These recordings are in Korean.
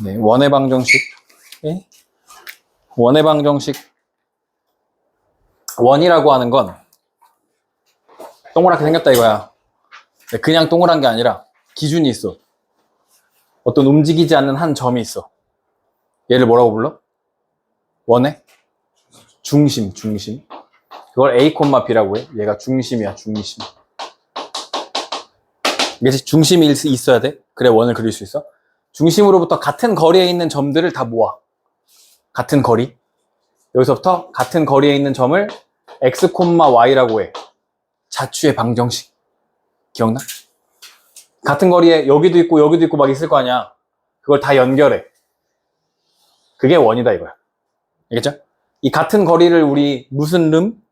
네, 원의 방정식. 네? 원의 방정식. 원이라고 하는 건 동그랗게 생겼다 이거야. 그냥 동그란 게 아니라 기준이 있어. 어떤 움직이지 않는 한 점이 있어. 얘를 뭐라고 불러? 원의 중심. 그걸 A, B라고 해. 얘가 중심이야, 중심. 이게 중심이 있어야 돼. 그래 원을 그릴 수 있어. 중심으로부터 같은 거리에 있는 점들을 다 모아. 같은 거리. 여기서부터 같은 거리에 있는 점을 X, Y라고 해. 자추의 방정식. 기억나? 같은 거리에 여기도 있고 막 있을 거 아니야. 그걸 다 연결해. 그게 원이다 이거야. 알겠죠? 이 같은 거리를 우리 무슨 름?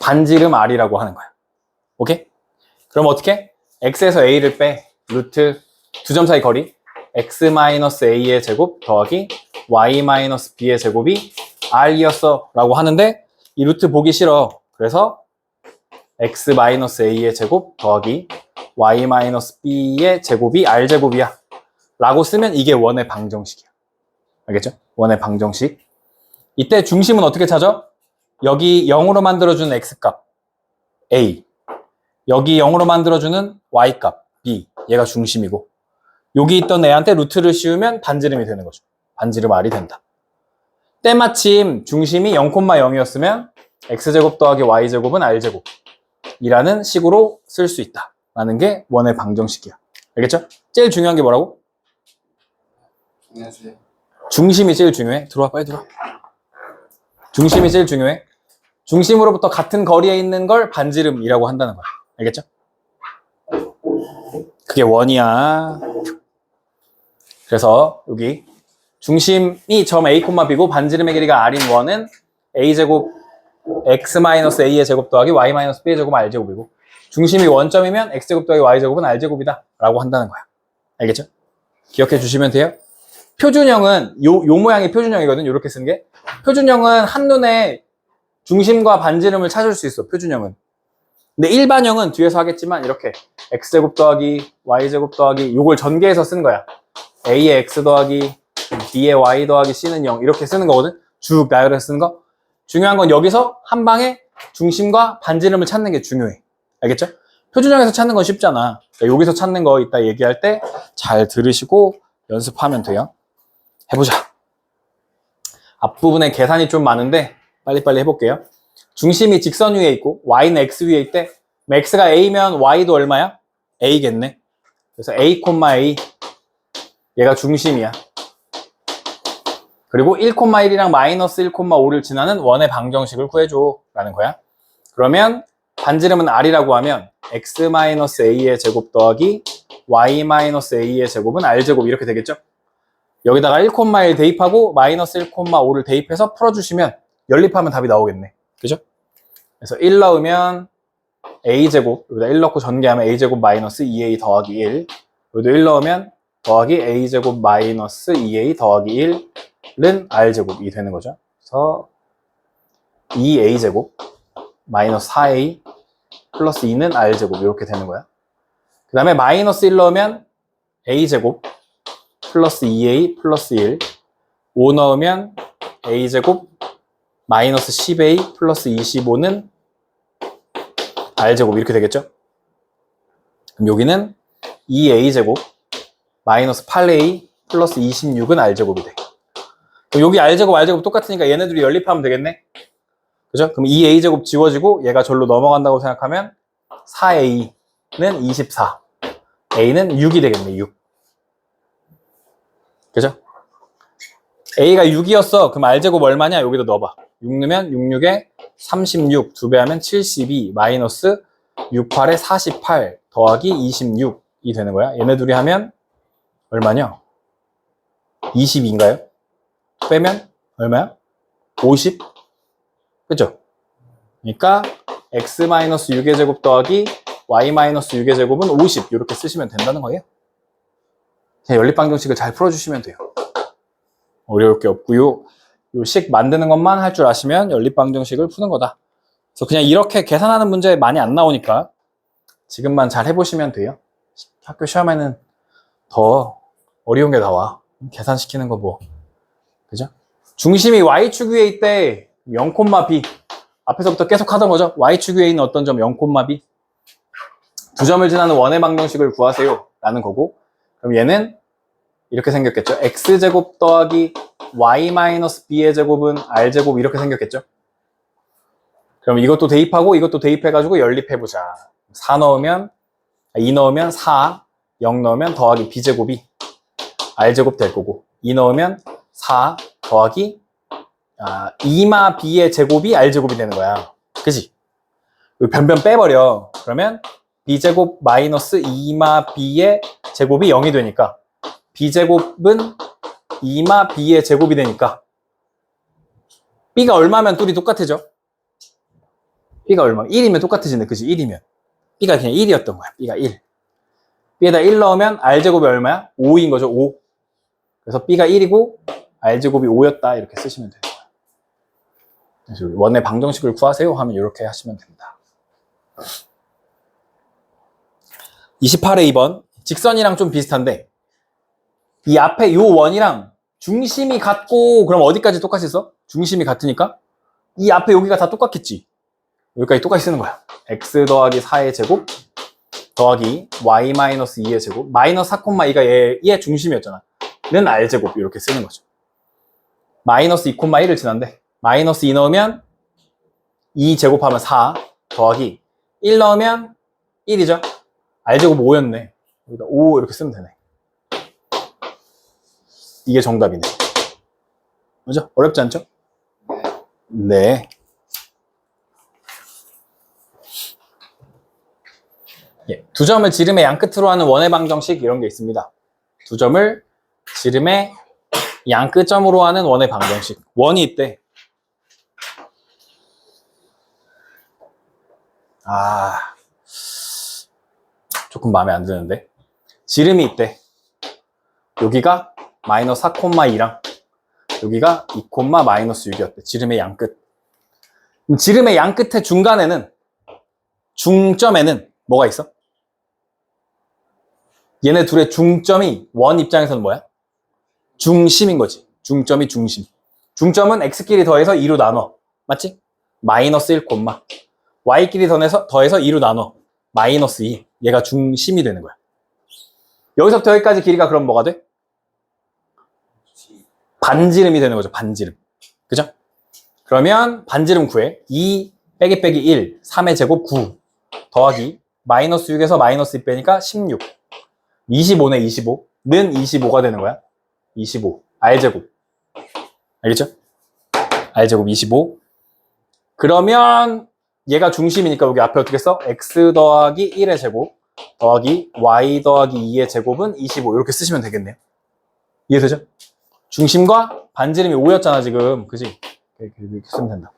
반지름 R이라고 하는 거야. 오케이? 그럼 어떻게? X에서 A를 빼. 루트 두 점 사이 거리 X-A의 제곱 더하기 Y-B의 제곱이 R이었어 라고 하는데 이 루트 보기 싫어. 그래서 X-A의 제곱 더하기 Y-B의 제곱이 R제곱이야 라고 쓰면 이게 원의 방정식이야. 알겠죠? 원의 방정식. 이때 중심은 어떻게 찾아? 여기 0으로 만들어주는 X값 A, 여기 0으로 만들어주는 Y값 B, 얘가 중심이고 여기 있던 애한테 루트를 씌우면 반지름이 되는 거죠. 반지름 R이 된다. 때마침 중심이 0,0이었으면 X제곱 더하기 Y제곱은 R제곱 이라는 식으로 쓸 수 있다 라는 게 원의 방정식이야. 알겠죠? 제일 중요한 게 뭐라고? 안녕하세요. 중심이 제일 중요해. 들어와, 빨리 들어와. 중심이 제일 중요해. 중심으로부터 같은 거리에 있는 걸 반지름이라고 한다는 거야. 알겠죠? 그게 원이야. 그래서 여기 중심이 점 A, B고 반지름의 길이가 R인 원은 A제곱 X-A의 제곱 더하기 Y-B의 제곱은 R제곱이고 중심이 원점이면 X제곱 더하기 Y제곱은 R제곱이다 라고 한다는 거야. 알겠죠? 기억해 주시면 돼요. 표준형은 요 모양이 표준형이거든. 이렇게 쓰는 게. 표준형은 한눈에 중심과 반지름을 찾을 수 있어. 표준형은. 근데 일반형은 뒤에서 하겠지만 이렇게 X제곱 더하기 Y제곱 더하기 요걸 전개해서 쓴 거야. A의 X 더하기 B의 Y 더하기 C는 0 이렇게 쓰는 거거든. 쭉 나열해서 쓰는 거. 중요한 건 여기서 한 방에 중심과 반지름을 찾는 게 중요해. 알겠죠? 표준형에서 찾는 건 쉽잖아. 그러니까 여기서 찾는 거 이따 얘기할 때 잘 들으시고 연습하면 돼요. 해보자. 앞부분에 계산이 좀 많은데 빨리빨리 해볼게요. 중심이 직선 위에 있고 Y는 X 위에 있대. X가 A면 Y도 얼마야? A겠네. 그래서 A, A 얘가 중심이야. 그리고 1,1이랑 마이너스 1,5를 지나는 원의 방정식을 구해줘 라는 거야. 그러면 반지름은 R이라고 하면 X-A의 제곱 더하기 Y-A의 제곱은 R제곱 이렇게 되겠죠? 여기다가 1,1 대입하고 마이너스 1,5를 대입해서 풀어주시면 연립하면 답이 나오겠네. 그죠? 그래서 1 넣으면 A제곱, 여기다 1 넣고 전개하면 A제곱 마이너스 2A 더하기 1 여기도 1 넣으면 더하기 A제곱 마이너스 2A 더하기 1은 R제곱이 되는 거죠. 그래서 2A제곱 마이너스 4A 플러스 2는 R제곱 이렇게 되는 거야. 그 다음에 마이너스 1 넣으면 A제곱 플러스 2A 플러스 1 5 넣으면 A제곱 마이너스 10A 플러스 25는 R제곱 이렇게 되겠죠? 그럼 여기는 2A제곱 마이너스 8A 플러스 26은 R제곱이 돼. 그럼 여기 R제곱, R제곱 똑같으니까 얘네들이 연립하면 되겠네? 그죠? 그럼 2A제곱 지워지고 얘가 절로 넘어간다고 생각하면 4A는 24 A는 6이 되겠네. 6. 그죠? A가 6이었어. 그럼 R제곱 얼마냐? 여기다 넣어봐. 6 넣으면 6, 6에 36 두 배 하면 72 마이너스 6, 8에 48 더하기 26이 되는 거야. 얘네 둘이 하면 얼마냐? 22인가요? 빼면 얼마야? 50? 그죠? 그러니까 X-6의 제곱 더하기 Y-6의 제곱은 50 이렇게 쓰시면 된다는 거예요. 그냥 연립방정식을 잘 풀어주시면 돼요. 어려울 게 없고요. 요 식 만드는 것만 할 줄 아시면 연립방정식을 푸는 거다. 그래서 그냥 이렇게 계산하는 문제 많이 안 나오니까 지금만 잘 해보시면 돼요. 학교 시험에는 더 어려운 게 나와. 계산시키는 거 뭐. 그죠? 중심이 Y축 위에 있대. 0,b. 앞에서부터 계속 하던 거죠. Y축 위에 있는 어떤 점 0,b. 두 점을 지나는 원의 방정식을 구하세요. 라는 거고. 그럼 얘는 이렇게 생겼겠죠. x제곱 더하기 y-b의 제곱은 r제곱 이렇게 생겼겠죠. 그럼 이것도 대입하고 이것도 대입해가지고 연립해보자. 4 넣으면 2 넣으면 4, 0 넣으면 더하기 b제곱이 r제곱 될 거고 2 넣으면 4 더하기 2마 b의 제곱이 r제곱이 되는 거야. 그지? 변변 빼버려. 그러면 b제곱 마이너스 2마 b의 제곱이 0이 되니까 b제곱은 2마 b의 제곱이 되니까 b가 얼마면 둘이 똑같아져? b가 얼마? 1이면 똑같아지네. 그지? 1이면 b가 그냥 1이었던 거야. b가 1. b에다 1 넣으면 r제곱이 얼마야? 5인 거죠. 5. 그래서 b가 1이고 r제곱이 5였다. 이렇게 쓰시면 되는 거야. 그래서 원의 방정식을 구하세요 하면 이렇게 하시면 됩니다. 28회 2번. 직선이랑 좀 비슷한데 이 앞에 요 원이랑 중심이 같고 그럼 어디까지 똑같이 써? 중심이 같으니까 이 앞에 여기가 다 똑같겠지. 여기까지 똑같이 쓰는 거야. x 더하기 4의 제곱 더하기 y-2의 제곱 마이너스 4,2가 얘의 중심이었잖아. 는 r제곱 이렇게 쓰는 거죠. 마이너스 2,1을 지난데 마이너스 2 넣으면 2 제곱하면 4 더하기 1 넣으면 1이죠. r제곱 5였네. 여기다 5 이렇게 쓰면 되네. 이게 정답이네. 그죠? 어렵지 않죠? 네. 예, 두 점을 지름의 양끝으로 하는 원의 방정식 이런 게 있습니다. 두 점을 지름의 양끝점으로 하는 원의 방정식. 원이 있대. 조금 마음에 안 드는데. 지름이 있대. 여기가 마이너스 4,2랑 여기가 2, 마이너스 6이었대. 지름의 양끝. 그럼 지름의 양끝의 중간에는 중점에는 뭐가 있어? 얘네 둘의 중점이 원 입장에서는 뭐야? 중심인 거지. 중점이 중심. 중점은 x끼리 더해서 2로 나눠. 맞지? 마이너스 1, y끼리 더해서 2로 나눠. 마이너스 2. 얘가 중심이 되는 거야. 여기서부터 여기까지 길이가 그럼 뭐가 돼? 반지름이 되는 거죠. 반지름. 그죠? 그러면 반지름 구해. 2 빼기 1, 3의 제곱 9 더하기 마이너스 6에서 마이너스 2 빼니까 16. 25네, 25. 는 25가 되는 거야. 25. r제곱. 알겠죠? r제곱 25. 그러면 얘가 중심이니까 여기 앞에 어떻게 써? x 더하기 1의 제곱 더하기 y 더하기 2의 제곱은 25. 이렇게 쓰시면 되겠네요. 이해되죠? 중심과 반지름이 5였잖아, 지금. 그지? 이렇게 쓰면 된다.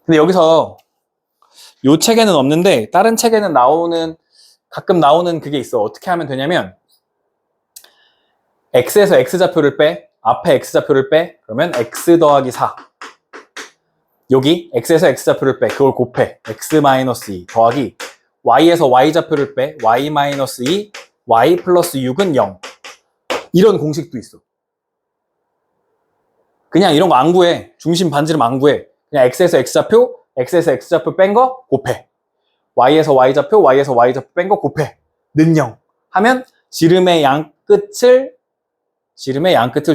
근데 여기서 요 책에는 없는데 다른 책에는 가끔 나오는 그게 있어. 어떻게 하면 되냐면 x에서 x좌표를 빼, 앞에 x좌표를 빼, 그러면 x 더하기 4 여기 x에서 x좌표를 빼, 그걸 곱해 x-2 더하기 y에서 y좌표를 빼, y-2 y 플러스 6은 0 이런 공식도 있어. 그냥 이런 거 안 구해. 중심 반지름 안 구해. 그냥 x에서 x좌표 뺀 거 곱해. y에서 y좌표 뺀 거 곱해. 는 0 하면 지름의 양끝을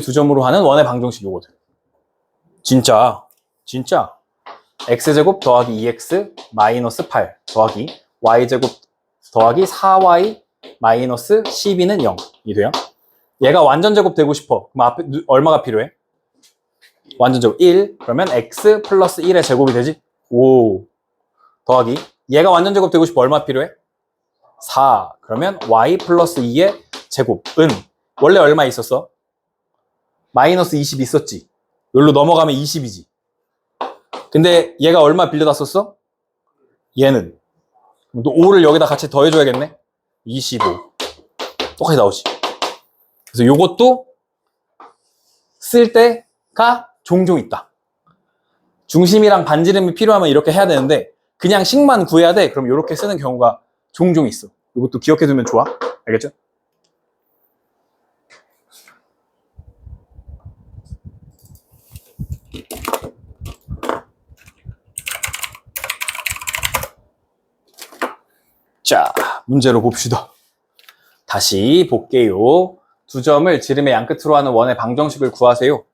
두 점으로 하는 원의 방정식 요거든. 진짜 x제곱 더하기 2x 마이너스 8 더하기 y제곱 더하기 4y 마이너스 12는 0이 돼요. 얘가 완전제곱 되고 싶어. 그럼 앞에 얼마가 필요해? 완전제곱 1 그러면 x 플러스 1의 제곱이 되지? 5 더하기 얘가 완전제곱 되고 싶어. 얼마 필요해? 4 그러면 y 플러스 2의 제곱은 원래 얼마 있었어? 마이너스 20 있었지. 여기로 넘어가면 20이지. 근데 얘가 얼마 빌려다 썼어? 얘는 또 5를 여기다 같이 더해줘야겠네. 25 똑같이 나오지. 그래서 요것도 쓸 때가 종종 있다. 중심이랑 반지름이 필요하면 이렇게 해야 되는데 그냥 식만 구해야 돼. 그럼 이렇게 쓰는 경우가 종종 있어. 이것도 기억해두면 좋아. 알겠죠? 문제로 봅시다. 다시 볼게요. 두 점을 지름의 양끝으로 하는 원의 방정식을 구하세요.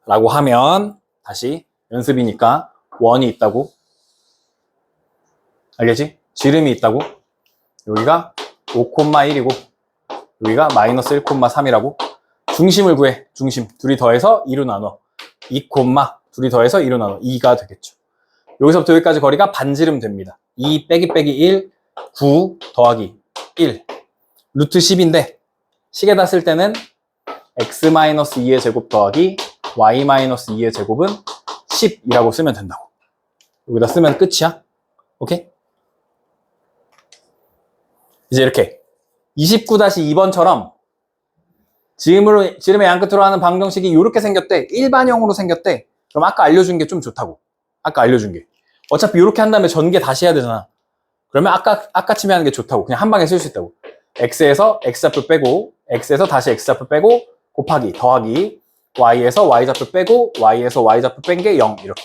라고 하면 다시 연습이니까 원이 있다고. 알겠지? 지름이 있다고. 여기가 5,1이고 여기가 마이너스 1,3이라고. 중심을 구해. 중심. 둘이 더해서 2로 나눠. 2, 둘이 더해서 2로 나눠. 2가 되겠죠. 여기서부터 여기까지 거리가 반지름 됩니다. 2 빼기 1, 9 더하기 1. 루트 10인데 식에다 쓸 때는 x-2의 제곱 더하기 y-2의 제곱은 10이라고 쓰면 된다고. 여기다 쓰면 끝이야. 오케이? 이제 이렇게 29-2번처럼 지름의 양끝으로 하는 방정식이 이렇게 생겼대. 일반형으로 생겼대. 그럼 아까 알려준 게 좀 좋다고. 아까 알려준 게. 어차피 이렇게 한 다음에 전개 다시 해야 되잖아. 그러면 아까 치면 하는 게 좋다고. 그냥 한 방에 쓸 수 있다고. x에서 x좌표 빼고 x에서 다시 x좌표 빼고 곱하기 더하기 y에서 y좌표 빼고 y에서 y좌표 뺀 게 0 이렇게.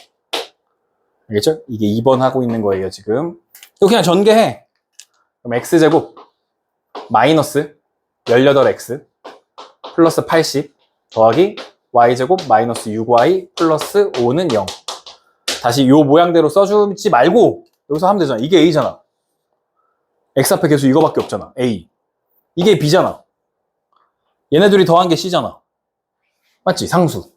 알겠죠? 이게 2번 하고 있는 거예요 지금. 이거 그냥 전개해. 그럼 x제곱 마이너스 18x 플러스 80 더하기 y제곱 마이너스 6y 플러스 5는 0. 다시 이 모양대로 써주지 말고 여기서 하면 되잖아. 이게 a잖아. x 앞에 계속 이거밖에 없잖아. a. 이게 b잖아. 얘네 둘이 더한 게 c잖아. 맞지? 상수.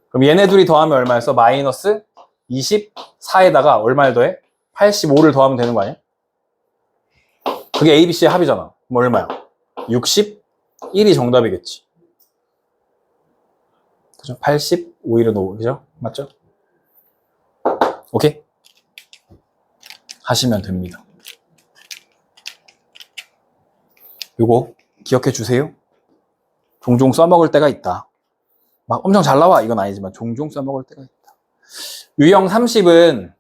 그럼 얘네 둘이 더하면 얼마였어? 마이너스 24에다가 얼마를 더해? 85를 더하면 되는 거 아니야? 그게 a, b, c의 합이잖아. 그럼 얼마야? 61이 정답이겠지. 그죠? 85일은 5, 그죠? 맞죠? 오케이? 하시면 됩니다. 요거 기억해 주세요. 종종 써먹을 때가 있다. 막 엄청 잘 나와 이건 아니지만 종종 써먹을 때가 있다. 유형 30은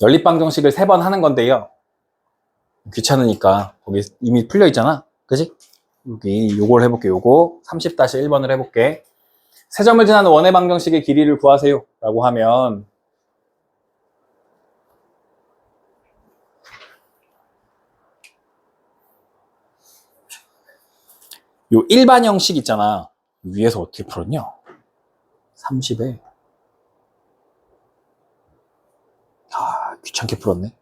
연립방정식을 3번 하는 건데요. 귀찮으니까 거기 이미 풀려 있잖아. 그지? 여기 요걸 해볼게. 요거 30-1번을 해볼게. 세 점을 지나는 원의 방정식의 길이를 구하세요 라고 하면 요 일반 형식 있잖아. 위에서 어떻게 풀었냐? 30에 귀찮게 풀었네.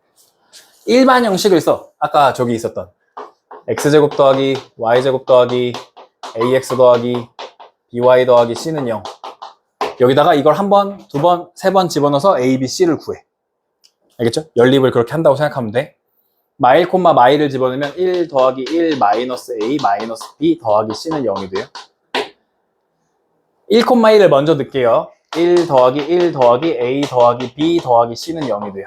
일반 형식을 써. 아까 저기 있었던 x제곱 더하기 y제곱 더하기 ax 더하기 by 더하기 c는 0. 여기다가 이걸 한 번, 두 번, 세 번 집어넣어서 a, b, c를 구해. 알겠죠? 연립을 그렇게 한다고 생각하면 돼. 마일, 마일을 집어넣으면 1 더하기 1 마이너스 a 마이너스 b 더하기 c는 0이 돼요. 1, 1을 먼저 넣을게요. 1 더하기 1 더하기 a 더하기 b 더하기 c는 0이 돼요.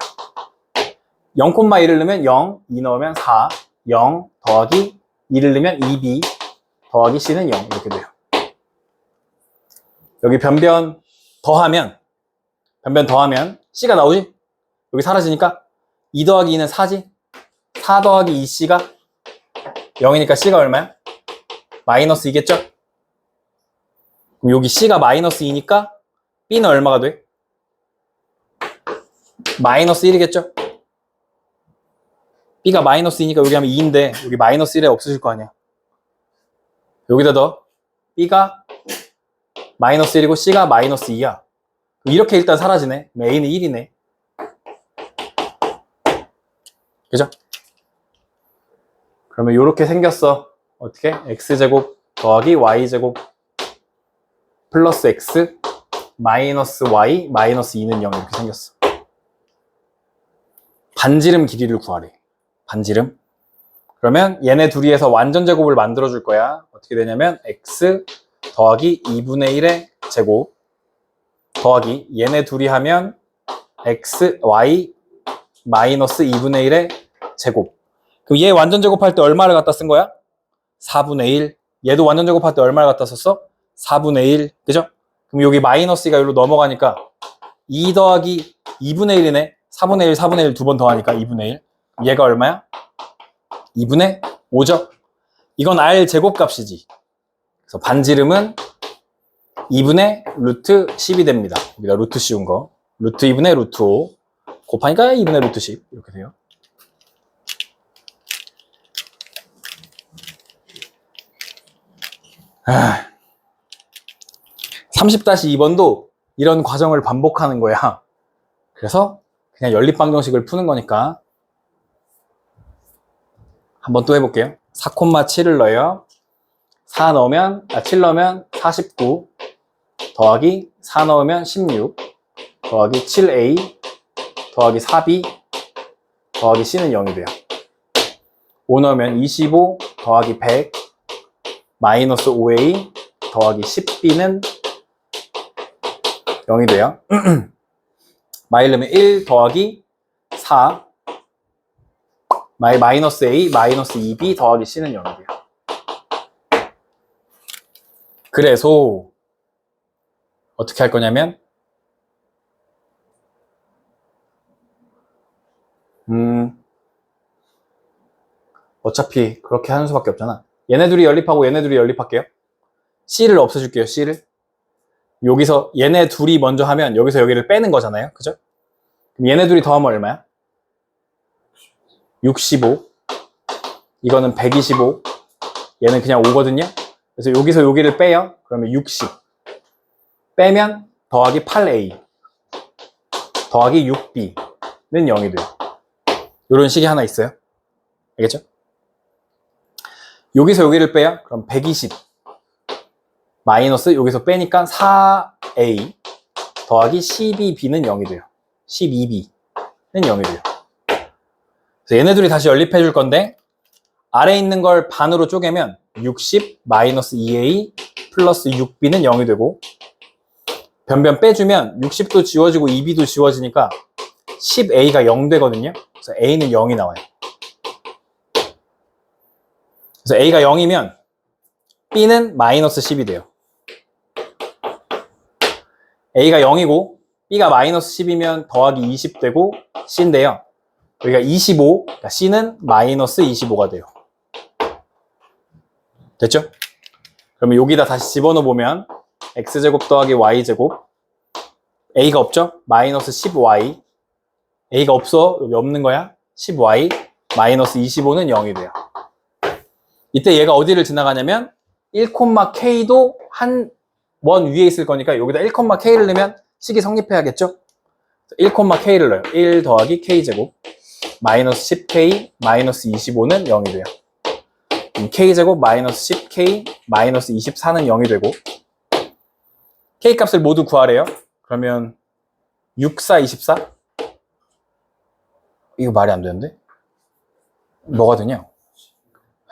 0, 1을 넣으면 0, 2 넣으면 4, 0 더하기 2를 넣으면 2b 더하기 c는 0 이렇게 돼요. 여기 변변 더하면 c가 나오지? 여기 사라지니까 2 더하기 2는 4지? 4 더하기 2c가 0이니까 c가 얼마야? 마이너스 2겠죠? 그럼 여기 c가 마이너스 2니까 b는 얼마가 돼? 마이너스 1이겠죠? b가 마이너스 2니까 여기 하면 2인데 여기 마이너스 1에 없어질 거 아니야. 여기다 넣어. b가 마이너스 1이고 c가 마이너스 2야. 이렇게 일단 사라지네. a는 1이네. 그죠? 그러면 이렇게 생겼어. 어떻게? x제곱 더하기 y제곱 플러스 x 마이너스 y 마이너스 2는 0 이렇게 생겼어. 반지름 길이를 구하래. 반지름. 그러면 얘네 둘이에서 완전 제곱을 만들어 줄 거야. 어떻게 되냐면 x 더하기 2분의 1의 제곱 더하기 얘네 둘이 하면 x, y 마이너스 2분의 1의 제곱. 그럼 얘 완전 제곱할 때 얼마를 갖다 쓴 거야? 4분의 1. 얘도 완전 제곱할 때 얼마를 갖다 썼어? 4분의 1. 그죠? 그럼 여기 마이너스가 여기로 넘어가니까 2 더하기 2분의 1이네. 4분의 1, 4분의 1 두 번 더하니까 2분의 1. 얘가 얼마야? 2분의 5죠? 이건 r 제곱값이지. 그래서 반지름은 2분의 루트 10이 됩니다. 여기다 루트 씌운 거. 루트 2분의 루트 5 곱하니까 2분의 루트 10 이렇게 돼요. 30-2번도 이런 과정을 반복하는 거야. 그래서 그냥 연립방정식을 푸는 거니까 한번 또 해볼게요. 4,7을 넣어요. 7 넣으면 49 더하기 4 넣으면 16 더하기 7a 더하기 4b 더하기 c는 0이 돼요. 5 넣으면 25 더하기 100 마이너스 5a 더하기 10b는 0이 돼요. 마이너면 1 더하기 4 마이너스 a 마이너스 2b 더하기 c는 0이 돼요. 그래서 어떻게 할 거냐면 어차피 그렇게 하는 수밖에 없잖아. 얘네 둘이 연립하고 얘네 둘이 연립할게요. C를 없애줄게요. C를. 여기서 얘네 둘이 먼저 하면 여기서 여기를 빼는 거잖아요. 그죠? 그럼 얘네 둘이 더하면 얼마야? 65. 이거는 125. 얘는 그냥 5거든요. 그래서 여기서 여기를 빼요. 그러면 60. 빼면 더하기 8a 더하기 6b는 0이 돼요. 이런 식이 하나 있어요. 알겠죠? 여기서 여기를 빼요. 그럼 120 마이너스 여기서 빼니까 4a 더하기 12b는 0이 돼요. 12b는 0이 돼요. 그래서 얘네들이 다시 연립해 줄 건데 아래에 있는 걸 반으로 쪼개면 60 마이너스 2a 플러스 6b는 0이 되고 변변 빼주면 60도 지워지고 2b도 지워지니까 10a가 0 되거든요. 그래서 a는 0이 나와요. 그래서 a가 0이면 b는 마이너스 10이 돼요. a가 0이고 b가 마이너스 10이면 더하기 20 되고 c인데요. 여기가 25, 그러니까 c는 마이너스 25가 돼요. 됐죠? 그러면 여기다 다시 집어넣어보면 x제곱 더하기 y제곱 a가 없죠? 마이너스 10y a가 없어. 여기 없는 거야. 10y 마이너스 25는 0이 돼요. 이때 얘가 어디를 지나가냐면 1,k도 한 원 위에 있을 거니까 여기다 1,k를 넣으면 식이 성립해야겠죠? 1,k를 넣어요. 1 더하기 k제곱 마이너스 10k 마이너스 25는 0이 돼요. k제곱 마이너스 10k 마이너스 24는 0이 되고 k 값을 모두 구하래요. 그러면 6, 4, 24? 이거 말이 안 되는데? 뭐가 되냐?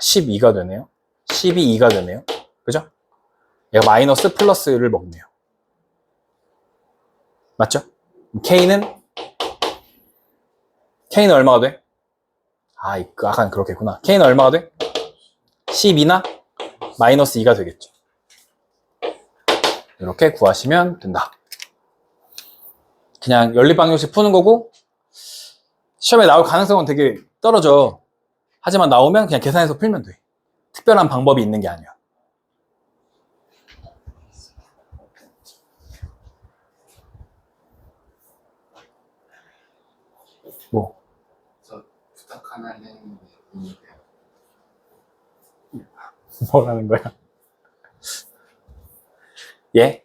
12가 되네요. 12, 2가 되네요. 그죠? 얘가 마이너스 플러스를 먹네요. 맞죠? K는 얼마가 돼? 아까 그렇겠구나. K는 얼마가 돼? 12나 마이너스 2가 되겠죠. 이렇게 구하시면 된다. 그냥 연립방정식 푸는 거고 시험에 나올 가능성은 되게 떨어져. 하지만 나오면 그냥 계산해서 풀면 돼. 특별한 방법이 있는 게 아니야. 뭐? 저 부탁 하나 했는데 뭐라는 거야? 예?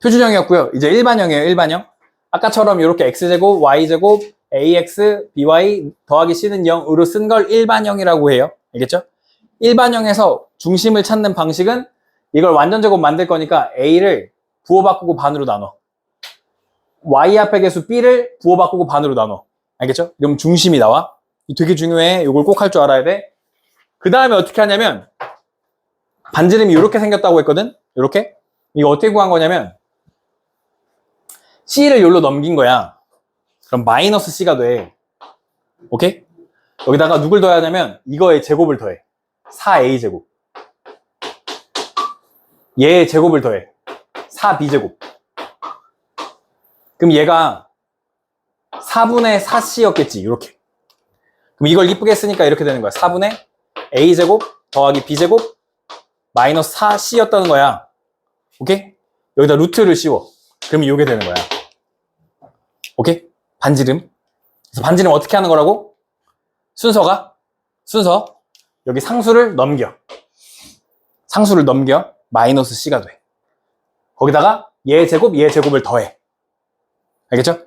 표준형이었고요. 이제 일반형이에요. 일반형. 아까처럼 이렇게 x제곱, y제곱, ax, by 더하기 c는 0으로 쓴 걸 일반형이라고 해요. 알겠죠? 일반형에서 중심을 찾는 방식은 이걸 완전제곱 만들 거니까 a를 부호바꾸고 반으로 나눠. y 앞에 개수 b를 부호바꾸고 반으로 나눠. 알겠죠? 그럼 중심이 나와. 되게 중요해. 이걸 꼭 할 줄 알아야 돼. 그 다음에 어떻게 하냐면 반지름이 이렇게 생겼다고 했거든? 이렇게. 이거 어떻게 구한 거냐면 c를 여기로 넘긴 거야. 그럼 마이너스 c가 돼. 오케이? 여기다가 누굴 더해야 하냐면 이거의 제곱을 더해. 4a제곱. 얘의 제곱을 더해. 4b제곱. 그럼 얘가 4분의 4c였겠지. 이렇게. 그럼 이걸 이쁘게 쓰니까 이렇게 되는 거야. 4분의 a제곱 더하기 b제곱 마이너스 4c였다는 거야. 오케이? 여기다 루트를 씌워. 그러면 이게 되는 거야. 오케이? 반지름. 그래서 반지름 어떻게 하는 거라고? 순서 여기 상수를 넘겨. 상수를 넘겨. 마이너스 C가 돼. 거기다가 얘 제곱을 더해. 알겠죠?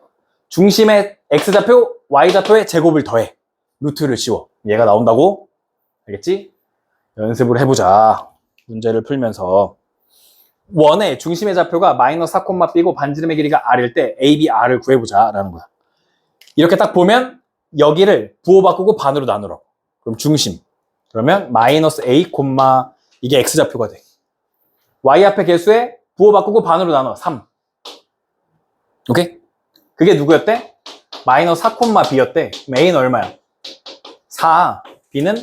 중심의 X좌표, Y좌표의 제곱을 더해. 루트를 씌워. 얘가 나온다고? 알겠지? 연습을 해보자. 문제를 풀면서. 원의 중심의 좌표가 마이너스 4, B고 반지름의 길이가 R일 때 AB, R을 구해보자 라는 거야. 이렇게 딱 보면 여기를 부호 바꾸고 반으로 나누라고. 그럼 중심. 그러면 마이너스 A, 이게 X좌표가 돼. Y 앞에 개수에 부호 바꾸고 반으로 나눠. 3. 오케이? 그게 누구였대? 마이너스 4, B였대. 그럼 A는 얼마야? 4, B는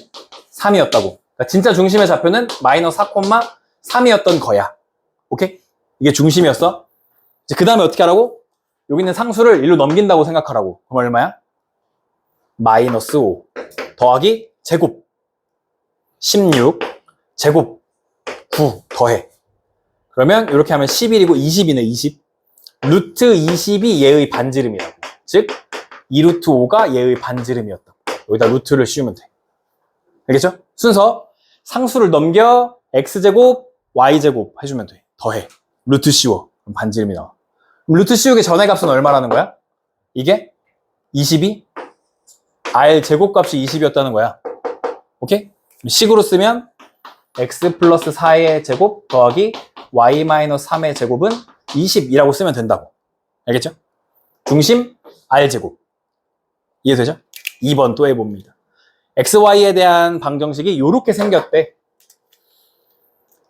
3이었다고. 그러니까 진짜 중심의 좌표는 마이너스 4, 3이었던 거야. 오케이? 이게 중심이었어. 이제 그 다음에 어떻게 하라고? 여기 있는 상수를 일로 넘긴다고 생각하라고. 그럼 얼마야? 마이너스 5 더하기 제곱 16 제곱 9 더해. 그러면 이렇게 하면 11이고 20이네. 20. 루트 20이 얘의 반지름이라고. 즉 2루트 5가 얘의 반지름이었다. 여기다 루트를 씌우면 돼. 알겠죠? 순서 상수를 넘겨 x제곱 y제곱 해주면 돼. 더해. 루트 씌워. 그럼 반지름이 나와. 그럼 루트 씌우기 전의 값은 얼마라는 거야? 이게 22? r 제곱값이 20이었다는 거야. 오케이? 식으로 쓰면 x 플러스 4의 제곱 더하기 y 마이너스 3의 제곱은 20이라고 쓰면 된다고. 알겠죠? 중심 r제곱. 이해되죠? 2번 또 해봅니다. xy에 대한 방정식이 이렇게 생겼대.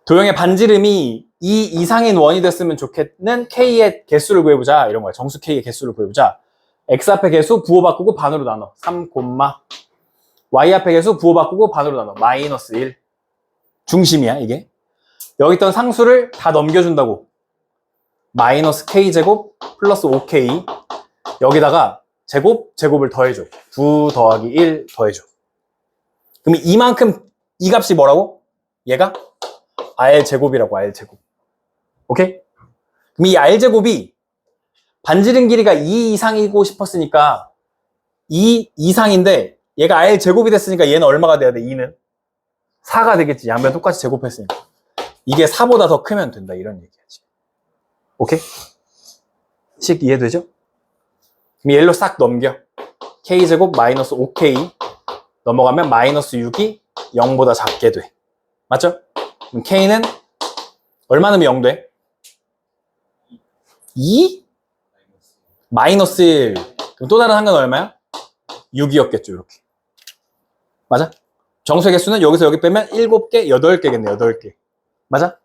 도형의 반지름이 2 이상인 원이 됐으면 좋겠는 k의 개수를 구해보자. 이런 거야. 정수 k의 개수를 구해보자. x 앞에 개수 부호 바꾸고 반으로 나눠. 3, y 앞에 개수 부호 바꾸고 반으로 나눠. 마이너스 1. 중심이야 이게. 여기 있던 상수를 다 넘겨준다고. 마이너스 k제곱 플러스 5k. 여기다가 제곱을 더해줘. 9 더하기 1 더해줘. 그럼 이만큼 이 값이 뭐라고? 얘가 r제곱이라고. r제곱. 오케이? 그럼 이 r제곱이 반지름 길이가 2 이상이고 싶었으니까 2 이상인데 얘가 r제곱이 됐으니까 얘는 얼마가 돼야 돼? 2는 4가 되겠지. 양변 똑같이 제곱했으니까. 이게 4보다 더 크면 된다. 이런 얘기야지. 오케이? 식 이해되죠? 그럼 얘로 싹 넘겨. k제곱 마이너스 5k 넘어가면 마이너스 6이 0보다 작게 돼. 맞죠? 그럼 k는 얼마 넣으면 0 돼? 2? 마이너스 1. 그럼 또 다른 한 건 얼마야? 6이었겠죠, 이렇게. 맞아? 정수의 개수는 여기서 여기 빼면 7개, 8개겠네, 8개. 맞아?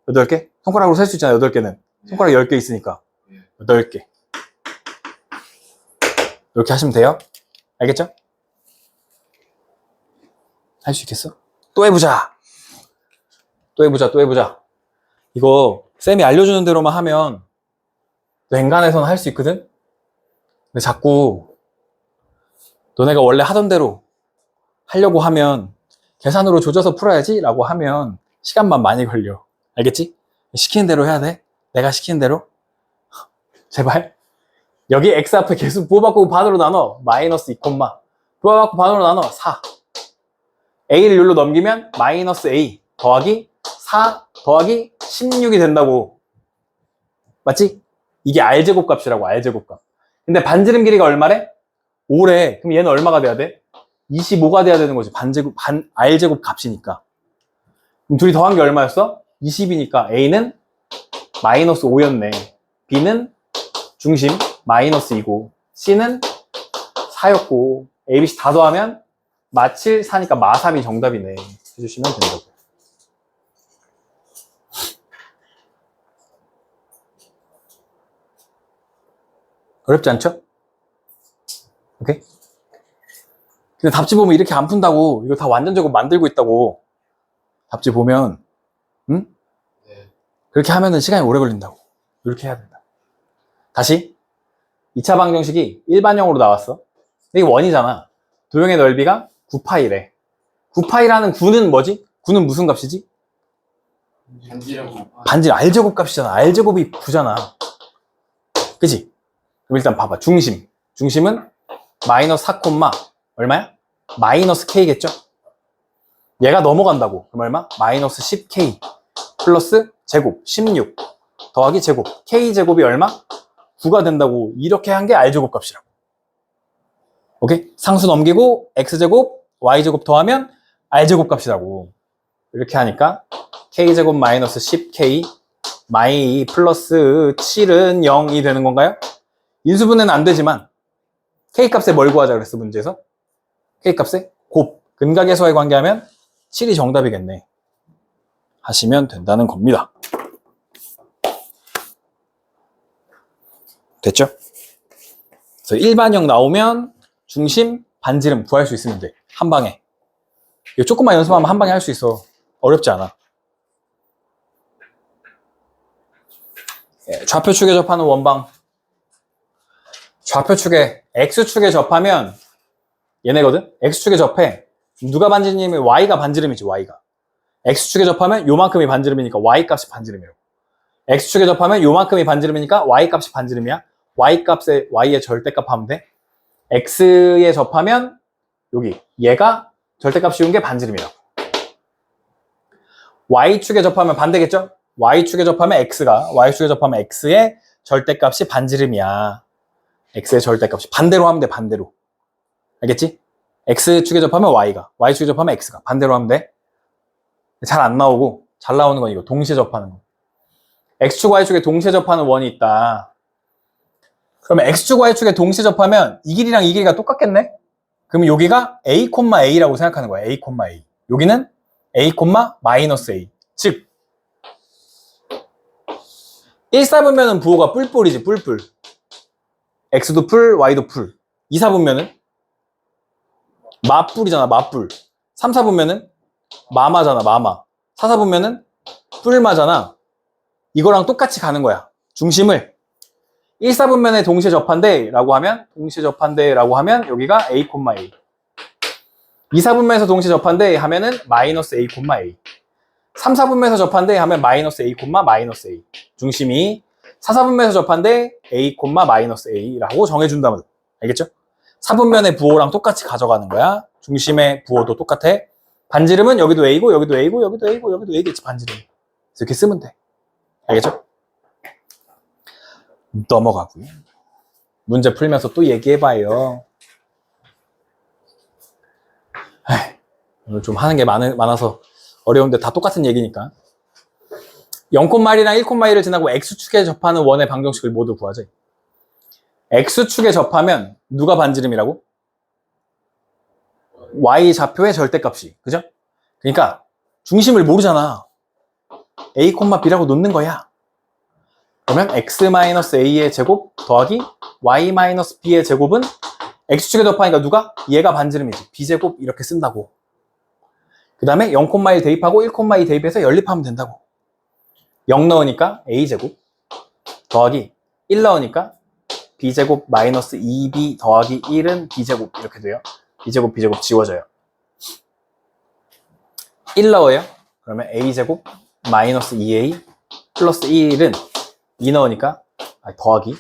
8개? 손가락으로 셀 수 있잖아, 8개는. 손가락 10개 있으니까. 8개. 이렇게 하시면 돼요. 알겠죠? 할 수 있겠어? 또 해보자. 또 해보자. 이거 쌤이 알려주는 대로만 하면 웬간해서는 할 수 있거든? 근데 자꾸 너네가 원래 하던 대로 하려고 하면 계산으로 조져서 풀어야지 라고 하면 시간만 많이 걸려. 알겠지? 시키는 대로 해야 돼. 내가 시키는 대로. 제발. 여기 x 앞에 개수 부호 바꾸고 반으로 나눠. 마이너스 2, 부호 바꾸고 반으로 나눠. 4. a를 여기로 넘기면 마이너스 a 더하기 4 더하기 16이 된다고. 맞지? 이게 r제곱 값이라고. r제곱 값. 근데 반지름 길이가 얼마래? 5래. 그럼 얘는 얼마가 돼야 돼? 25가 돼야 되는 거지. r제곱 값이니까. 그럼 둘이 더한 게 얼마였어? 20이니까 a는 마이너스 5였네. b는 중심 마이너스 2고 c는 4였고 a, b, c 다 더하면 마7, 4니까 마3이 정답이네. 해주시면 된다고. 어렵지 않죠? 오케이? 근데 답지 보면 이렇게 안 푼다고. 이거 다 완전 제곱 만들고 있다고. 답지 보면 응? 네. 그렇게 하면은 시간이 오래 걸린다고. 이렇게 해야 된다. 다시 2차 방정식이 일반형으로 나왔어. 근데 이게 원이잖아. 도형의 넓이가 9파이래. 9파이라는 9는 뭐지? 9는 무슨 값이지? 반지름 r제곱 값이잖아. r제곱이 9잖아. 그치? 그럼 일단 봐봐. 중심은 마이너스 4, 얼마야? 마이너스 k겠죠? 얘가 넘어간다고. 그럼 얼마? 마이너스 10k 플러스 제곱 16 더하기 제곱 K제곱이 얼마? 9가 된다고 이렇게 한 게 R제곱 값이라고. 오케이? 상수 넘기고 X제곱 Y제곱 더하면 R제곱 값이라고. 이렇게 하니까 K제곱 마이너스 10K 마이 플러스 7은 0이 되는 건가요? 인수분해는 안 되지만 K값에 뭘 구하자 그랬어 문제에서? K값에 곱 근각에서의 관계하면 7이 정답이겠네 하시면 된다는 됐죠? 그래서 일반형 나오면 중심, 반지름 구할 수 있으면 돼. 한 방에. 이거 조금만 연습하면 한 방에 할 수 있어. 어렵지 않아. 좌표축에 접하는 원방. 좌표축에 X축에 접하면 얘네거든? X축에 접해. 누가 반지름이면 Y가 반지름이지, Y가. X축에 접하면 요만큼이 반지름이니까 Y값이 반지름이라고. X축에 접하면 요만큼이 반지름이니까 Y값이 반지름이야. Y값에 Y의 절대값 하면 돼. X에 접하면 여기 얘가 절대값 씌운 게 반지름이라고. Y축에 접하면 반대겠죠? Y축에 접하면 X가 Y축에 접하면 X의 절대값이 반지름이야. X의 절대값이 반대로 하면 돼. 반대로. 알겠지? X축에 접하면 Y가 Y축에 접하면 X가 반대로 하면 돼. 잘 안 나오고 잘 나오는 건 이거 동시에 접하는 거. X축 Y축에 동시에 접하는 원이 있다. 그러면 X축 Y축에 동시에 접하면 이 길이랑 이 길이가 똑같겠네? 그럼 여기가 A, A라고 생각하는 거야. A, A. 여기는 A, 마이너스 A. 즉 1사분면은 부호가 뿔뿔이지. 뿔뿔. X도 풀, Y도 풀. 2사분면은 마뿔이잖아. 마뿔. 3사분면은 마마잖아. 마마. 4사분면은 뿔마잖아. 이거랑 똑같이 가는 거야. 중심을 1사분면에 동시에 접한대라고 하면 여기가 A, A. 2사분면에서 동시에 접한대 하면은 마이너스 A, A. 3사분면에서 접한대 하면 마이너스 A, 마이너스 A. 중심이 4사분면에서 접한대 A, 마이너스 A라고 정해준다면 알겠죠? 4분면의 부호랑 똑같이 가져가는 거야. 중심의 부호도 똑같아. 반지름은 여기도 A고 여기도 A고 여기도 A고 여기도 A겠지 반지름. 그래서 이렇게 쓰면 돼. 알겠죠? 넘어가고요. 문제 풀면서 또 얘기해봐요. 오늘 좀 하는 게 많아서 어려운데 다 똑같은 얘기니까. 0,1이랑 1,1을 지나고 X축에 접하는 원의 방정식을 모두 구하자. X축에 접하면 누가 반지름이라고? Y 좌표의 절대값이. 그죠? 그러니까 중심을 모르잖아. A, B라고 놓는 거야. 그러면 X-A의 제곱 더하기 Y-B의 제곱은 X축에 접하니까 누가? 얘가 반지름이지. B제곱 이렇게 쓴다고. 그 다음에 0,1 대입하고 1,2 대입해서 연립하면 된다고. 0 넣으니까 A제곱 더하기 1 넣으니까 B제곱 마이너스 2B 더하기 1은 B제곱 이렇게 돼요. B제곱 B제곱 지워져요. 1 넣어요. 그러면 A제곱 마이너스 2A 플러스 1은 2 넣으니까 더하기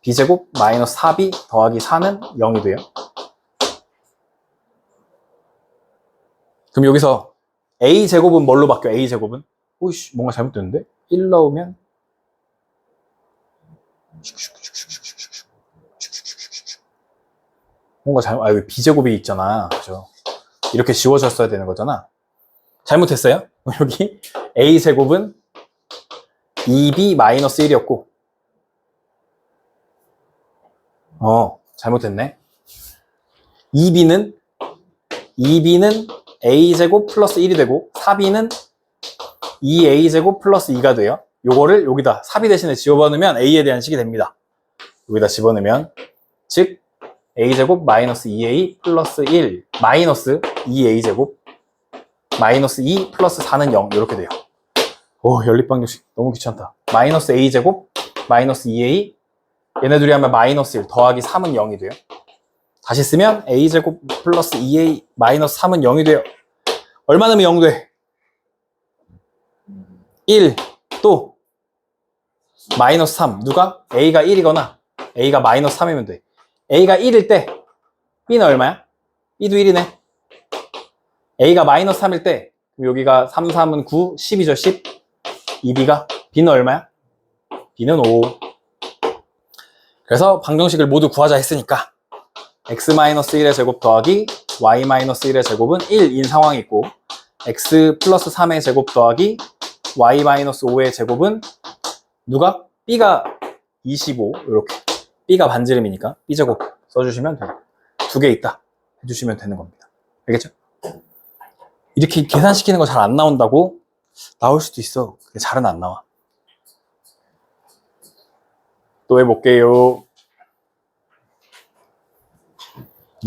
B제곱 마이너스 4B 더하기 4는 0이 돼요. 그럼 여기서 A제곱은 뭘로 바뀌어? A제곱은? 오이씨 뭔가 잘못됐는데? 1 넣으면 뭔가 여기 B제곱이 있잖아. 그죠? 이렇게 지워졌어야 되는 거잖아. 잘못했어요? 여기 A제곱은 2B 마이너스 1이었고 잘못했네. 2B는 A제곱 플러스 1이 되고 4B는 2A제곱 플러스 2가 돼요. 요거를 여기다 4B 대신에 집어넣으면 A에 대한 식이 됩니다. 여기다 집어넣으면 즉 A제곱 마이너스 2A 플러스 1 마이너스 2A제곱 마이너스 2 플러스 4는 0 이렇게 돼요. 연립방정식 너무 귀찮다. 마이너스 A제곱 마이너스 2A 얘네 둘이 하면 마이너스 1 더하기 3은 0이 돼요. 다시 쓰면 A제곱 플러스 2A 마이너스 3은 0이 돼요. 얼마 넣으면 0 돼? 1 또 마이너스 3 누가? A가 1이거나 A가 마이너스 3이면 돼. A가 1일 때 B는 얼마야? B도 1이네. A가 마이너스 3일 때 그럼 여기가 3, 3은 9, 10이죠, 10. 2b가, b는 얼마야? b는 5. 그래서 방정식을 모두 구하자 했으니까 x-1의 제곱 더하기 y-1의 제곱은 1인 상황이 있고 x 플러스 3의 제곱 더하기 y-5의 제곱은 누가? b가 25 이렇게 b가 반지름이니까 b제곱 써주시면 돼요. 두 개 있다 해주시면 되는 겁니다. 알겠죠? 이렇게 계산시키는 거 잘 안 나온다고? 나올 수도 있어. 잘은 안 나와. 또 해볼게요.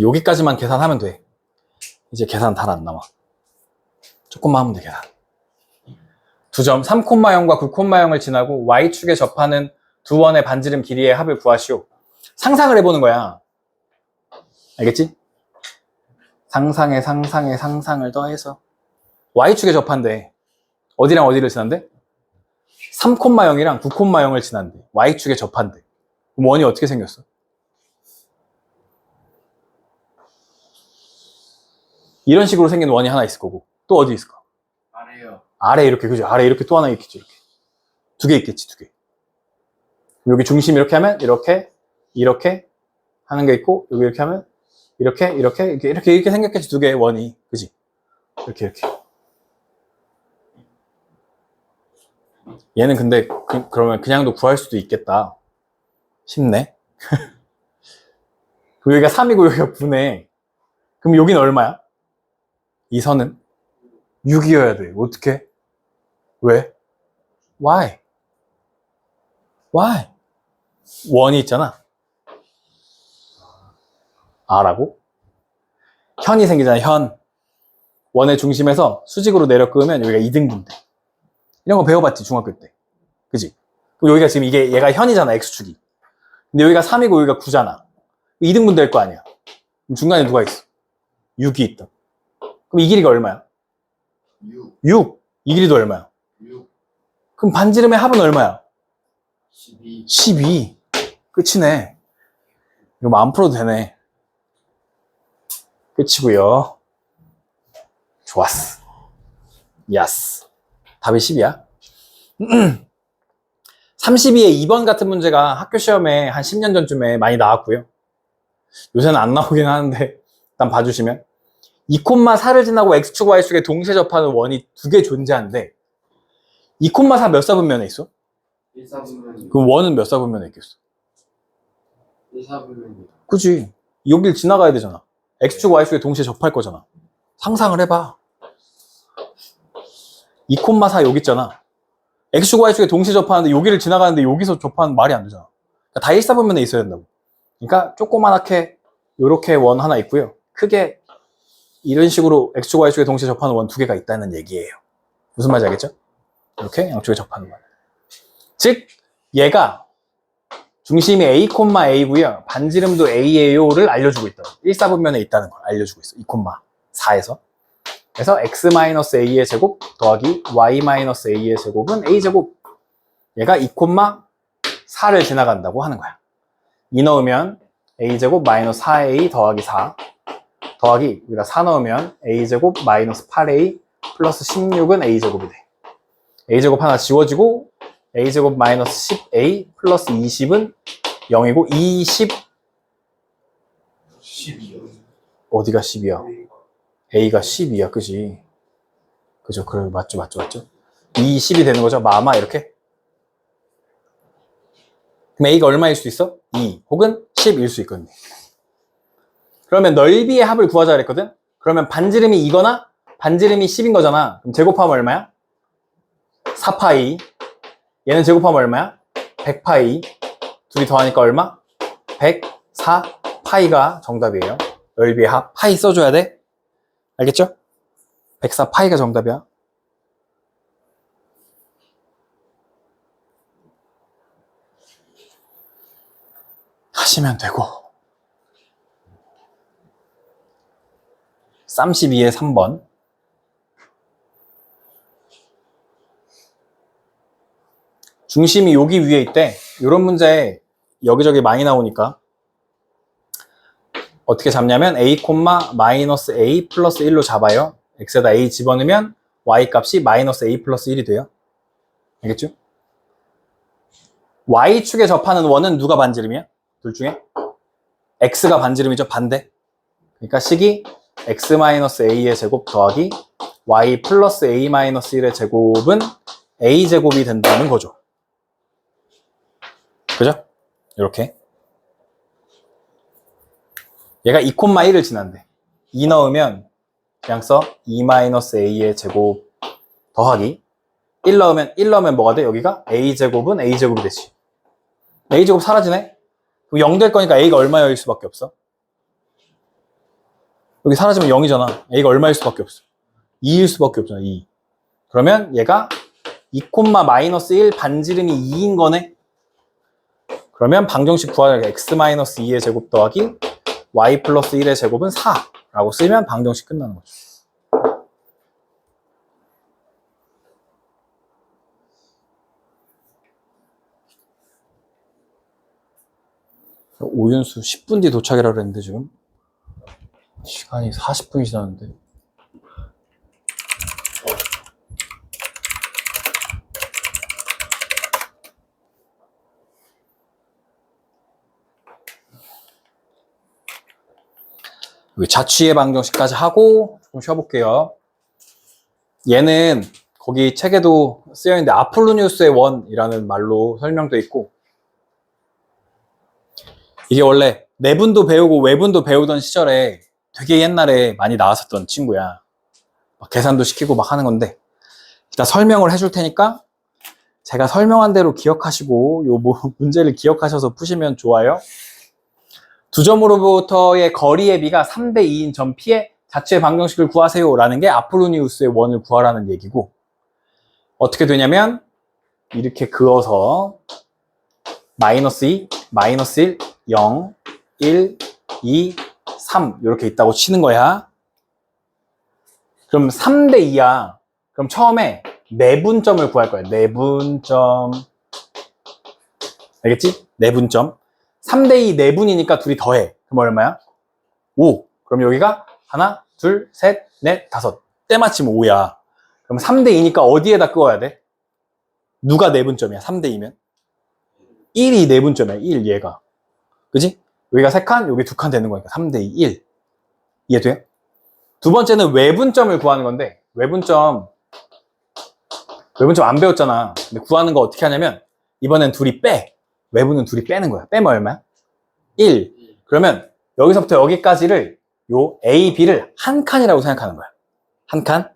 여기까지만 계산하면 돼. 이제 계산 잘 안 나와. 조금만 하면 돼, 계산. 두 점 3,0과 9,0을 지나고 y축에 접하는 두 원의 반지름 길이의 합을 구하시오. 상상을 해보는 거야. 알겠지? 상상에 상상을 더해서 y축에 접한대. 어디랑 어디를 지난대? 3,0이랑 9,0을 지난대. y축에 접한대. 그럼 원이 어떻게 생겼어? 이런 식으로 생긴 원이 하나 있을 거고 또 어디 있을까? 아래요. 아래 이렇게, 그죠? 아래 이렇게 또 하나 있겠지. 이렇게 두 개 있겠지, 두 개. 여기 중심 이렇게 하면 이렇게 하는 게 있고 여기 이렇게 하면 이렇게 생겼겠지, 두 개의 원이. 그지? 이렇게 얘는 근데 그러면 그냥도 구할 수도 있겠다 싶네. 여기가 3이고 여기가 9네. 그럼 여기는 얼마야? 이 선은 6이어야 돼. 어떻게? 왜? Why? 원이 있잖아. R라고? 현이 생기잖아, 현. 원의 중심에서 수직으로 내려 끄면 여기가 2등분돼. 이런 거 배워봤지, 중학교 때. 그지? 그럼 여기가 지금 얘가 현이잖아, X축이. 근데 여기가 3이고 여기가 9잖아. 2등분 될 거 아니야. 그럼 중간에 누가 있어? 6이 있다. 그럼 이 길이가 얼마야? 6. 이 길이도 얼마야? 6. 그럼 반지름의 합은 얼마야? 12. 끝이네. 이거 뭐 안 풀어도 되네. 끝이고요. 좋았어. 야스. 답이 10이야. 32의 2번 같은 문제가 학교 시험에 한 10년 전쯤에 많이 나왔고요. 요새는 안 나오긴 하는데 일단 봐주시면 2,4를 지나고 x축, y축에 동시에 접하는 원이 두 개 존재하는데 2,4 몇 사분면에 있어? 1사분면이. 그럼 원은 몇 사분면에 있겠어? 1사분면이. 그치? 여길 지나가야 되잖아. x축, y축에 동시에 접할 거잖아. 상상을 해봐. 2,4 여기 있잖아. x축, y축에 동시에 접하는데 여기를 지나가는데 여기서 접하는 말이 안 되잖아. 그러니까 다 1사분면에 있어야 된다고. 그러니까 조그만하게 요렇게 원 하나 있고요. 크게 이런 식으로 x축, y축에 동시에 접하는 원 두 개가 있다는 얘기예요. 무슨 말인지 알겠죠? 이렇게 양쪽에 접하는 원. 즉 얘가 중심이 a,a고요. 반지름도 a예요를 알려주고 있다. 1사분면에 있다는 걸 알려주고 있어. 2,4에서. 그래서 x-a의 제곱 더하기 y-a의 제곱은 a제곱. 얘가 2,4를 지나간다고 하는 거야. 2 넣으면 a제곱 마이너스 4a 더하기 4 더하기 여기다 4 넣으면 a제곱 마이너스 8a 플러스 16은 a제곱이 돼. a제곱 하나 지워지고 a제곱 마이너스 10a 플러스 20은 0이고 12요. 어디가 10이야? a가 10이야, 그지? 그죠? 그래, 맞죠. 10이 되는 거죠? 마마 이렇게. 그럼 a가 얼마일 수 있어? 2 혹은 10일 수 있거든요. 그러면 넓이의 합을 구하자 그랬거든? 그러면 반지름이 이거나 반지름이 10인 거잖아. 그럼 제곱하면 얼마야? 4파이. 얘는 제곱하면 얼마야? 100파이. 둘이 더하니까 얼마? 104파이가 정답이에요. 넓이의 합. 파이 써줘야 돼. 알겠죠? 104파이가 정답이야. 하시면 되고. 32의 3번. 중심이 여기 위에 있대. 이런 문제 여기저기 많이 나오니까 어떻게 잡냐면 a, 마이너스 a 플러스 1로 잡아요. x에다 a 집어넣으면 y 값이 마이너스 a 플러스 1이 돼요. 알겠죠? y축에 접하는 원은 누가 반지름이야? 둘 중에? x가 반지름이죠. 반대. 그러니까 식이 x-a의 제곱 더하기 y 플러스 a-1의 제곱은 a제곱이 된다는 거죠. 그죠? 이렇게. 얘가 2,1을 지난대. 2 넣으면 그냥 써 2-a의 제곱 더하기 1 넣으면 뭐가 돼? 여기가 a제곱은 a제곱이 되지. a제곱 사라지네? 그럼 0 될 거니까 a가 얼마일 수밖에 없어? 여기 사라지면 0이잖아. a가 얼마일 수밖에 없어? 2일 수밖에 없잖아. 2. 그러면 얘가 2,-1 반지름이 2인 거네? 그러면 방정식 구하려면 x-2의 제곱 더하기 y 플러스 1의 제곱은 4라고 쓰면 방정식 끝나는 거죠. 오윤수 10분 뒤 도착이라고 그랬는데 지금 시간이 40분이 지났는데 자취의 방정식까지 하고 좀 쉬어볼게요. 얘는 거기 책에도 쓰여있는데 아폴로니우스의 원이라는 말로 설명돼 있고 이게 원래 내분도 배우고 외분도 배우던 시절에 되게 옛날에 많이 나왔었던 친구야. 막 계산도 시키고 막 하는 건데 일단 설명을 해줄 테니까 제가 설명한 대로 기억하시고 요 문제를 기억하셔서 푸시면 좋아요. 두 점으로부터의 거리의 비가 3대 2인 점 P의 자취의 방정식을 구하세요 라는 게 아폴로니우스의 원을 구하라는 얘기고 어떻게 되냐면 이렇게 그어서 마이너스 2, 마이너스 1, 0, 1, 2, 3 이렇게 있다고 치는 거야. 그럼 3대 2야. 그럼 처음에 내분점을 구할 거야. 내분점. 알겠지? 내분점. 3대 2 내분이니까 둘이 더해. 그럼 얼마야? 5. 그럼 여기가 하나, 둘, 셋, 넷, 다섯. 때마침 5야. 그럼 3대 2니까 어디에다 끄어야 돼? 누가 내분점이야? 3대 2면? 1이 내분점이야. 1 얘가. 그지? 여기가 3칸, 여기 2칸 되는 거니까 3대 2, 1. 이해돼요? 두 번째는 외분점을 구하는 건데 외분점 안 배웠잖아. 근데 구하는 거 어떻게 하냐면 이번엔 둘이 빼. 외분은 둘이 빼는 거야. 빼면 얼마야? 1. 그러면 여기서부터 여기까지를 요 A, B를 한 칸이라고 생각하는 거야. 한 칸.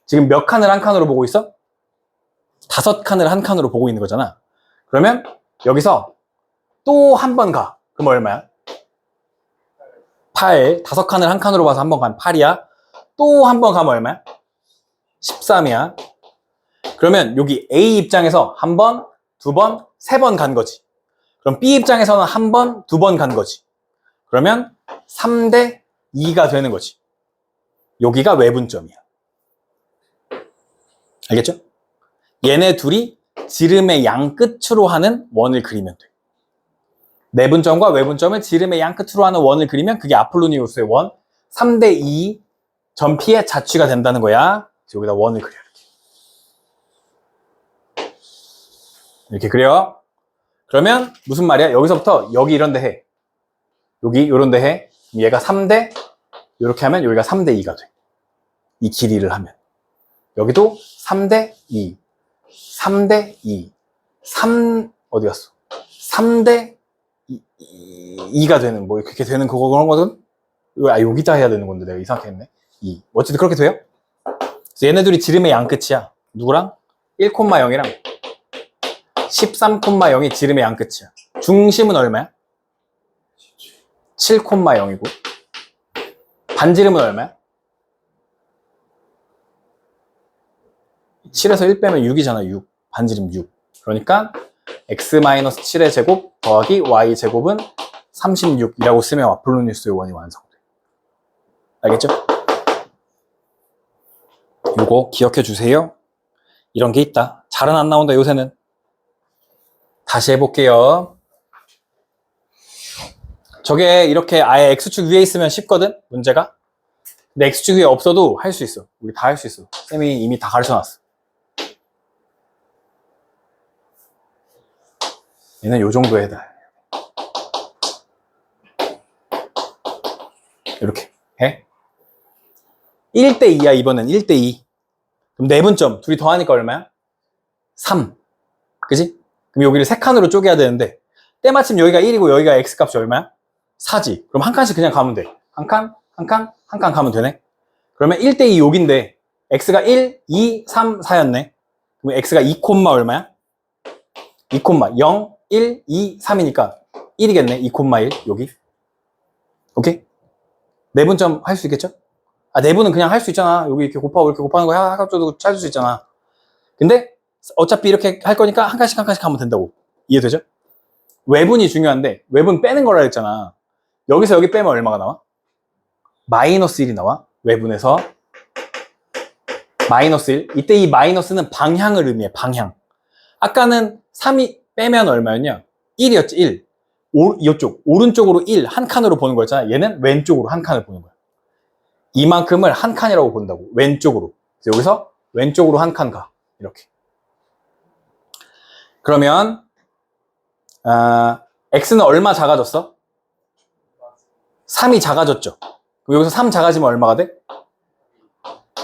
지금 몇 칸을 한 칸으로 보고 있어? 5칸을 한 칸으로 보고 있는 거잖아. 그러면 여기서 또 한 번 가. 그럼 얼마야? 8. 5칸을 한 칸으로 봐서 한 번 가면 8이야. 또 한 번 가면 얼마야? 13이야. 그러면 여기 A 입장에서 한 번, 두 번, 세 번 간 거지. 그럼 B 입장에서는 한 번, 두 번 간 거지. 그러면 3대 2가 되는 거지. 여기가 외분점이야. 알겠죠? 얘네 둘이 지름의 양 끝으로 하는 원을 그리면 돼. 내분점과 외분점을 지름의 양 끝으로 하는 원을 그리면 그게 아폴로니우스의 원 3대 2 점 P의 자취가 된다는 거야. 여기다 원을 그려. 이렇게 그려. 그러면 무슨 말이야? 여기서부터 여기 이런 데 해. 여기 이런 데 해. 얘가 3대 이렇게 하면 여기가 3대 2가 돼. 이 길이를 하면. 여기도 3대 2. 3대 2. 3 어디 갔어? 3대 2가 되는 뭐 그렇게 되는 그런 거거든. 여기다 해야 되는 건데 내가 이상하게 했네. 2. 어쨌든 그렇게 돼요. 그래서 얘네들이 지름의 양 끝이야. 누구랑? 1,0이랑 13,0이 지름의 양 끝이야. 중심은 얼마야? 7,0이고 반지름은 얼마야? 7에서 1 빼면 6이잖아. 6. 반지름 6. 그러니까 x-7의 제곱 더하기 y 제곱은 36이라고 쓰면 아폴로니우스의 원이 완성돼. 알겠죠? 요거 기억해 주세요. 이런 게 있다. 잘은 안 나온다 요새는. 다시 해볼게요. 저게 이렇게 아예 x축 위에 있으면 쉽거든 문제가. 근데 x축이 없어도 할 수 있어. 우리 다 할 수 있어. 쌤이 이미 다 가르쳐놨어. 얘는 요 정도 해다. 이렇게 해. 1대2야, 이번엔 1대2. 그럼 내분점. 둘이 더하니까 얼마야? 3. 그지? 그럼 여기를 3칸으로 쪼개야 되는데, 때마침 여기가 1이고 여기가 x값이 얼마야? 4지. 그럼 한 칸씩 그냥 가면 돼. 한 칸, 한 칸, 한 칸 가면 되네. 그러면 1대2 여기인데, x가 1, 2, 3, 4였네. 그럼 x가 2, 얼마야? 2, 0, 1, 2, 3이니까 1이겠네. 2, 1, 여기. 오케이? 내분점 할 수 있겠죠? 아, 내분은 그냥 할 수 있잖아. 여기 이렇게 곱하고 이렇게 곱하는 거 합쳐도 찾을 수 있잖아. 근데 어차피 이렇게 할 거니까 한 칸씩 한 칸씩 하면 된다고. 이해되죠? 외분이 중요한데 외분 빼는 거라 했잖아. 여기서 여기 빼면 얼마가 나와? 마이너스 1이 나와. 외분에서 마이너스 1. 이때 이 마이너스는 방향을 의미해. 방향. 아까는 3이 빼면 얼마였냐? 1이었지. 1. 이쪽 오른쪽으로 1 한 칸으로 보는 거였잖아. 얘는 왼쪽으로 한 칸을 보는 거야. 이만큼을 한 칸이라고 본다고. 왼쪽으로. 그래서 여기서 왼쪽으로 한 칸 가. 이렇게. 그러면 x는 얼마 작아졌어? 3이 작아졌죠. 그럼 여기서 3 작아지면 얼마가 돼?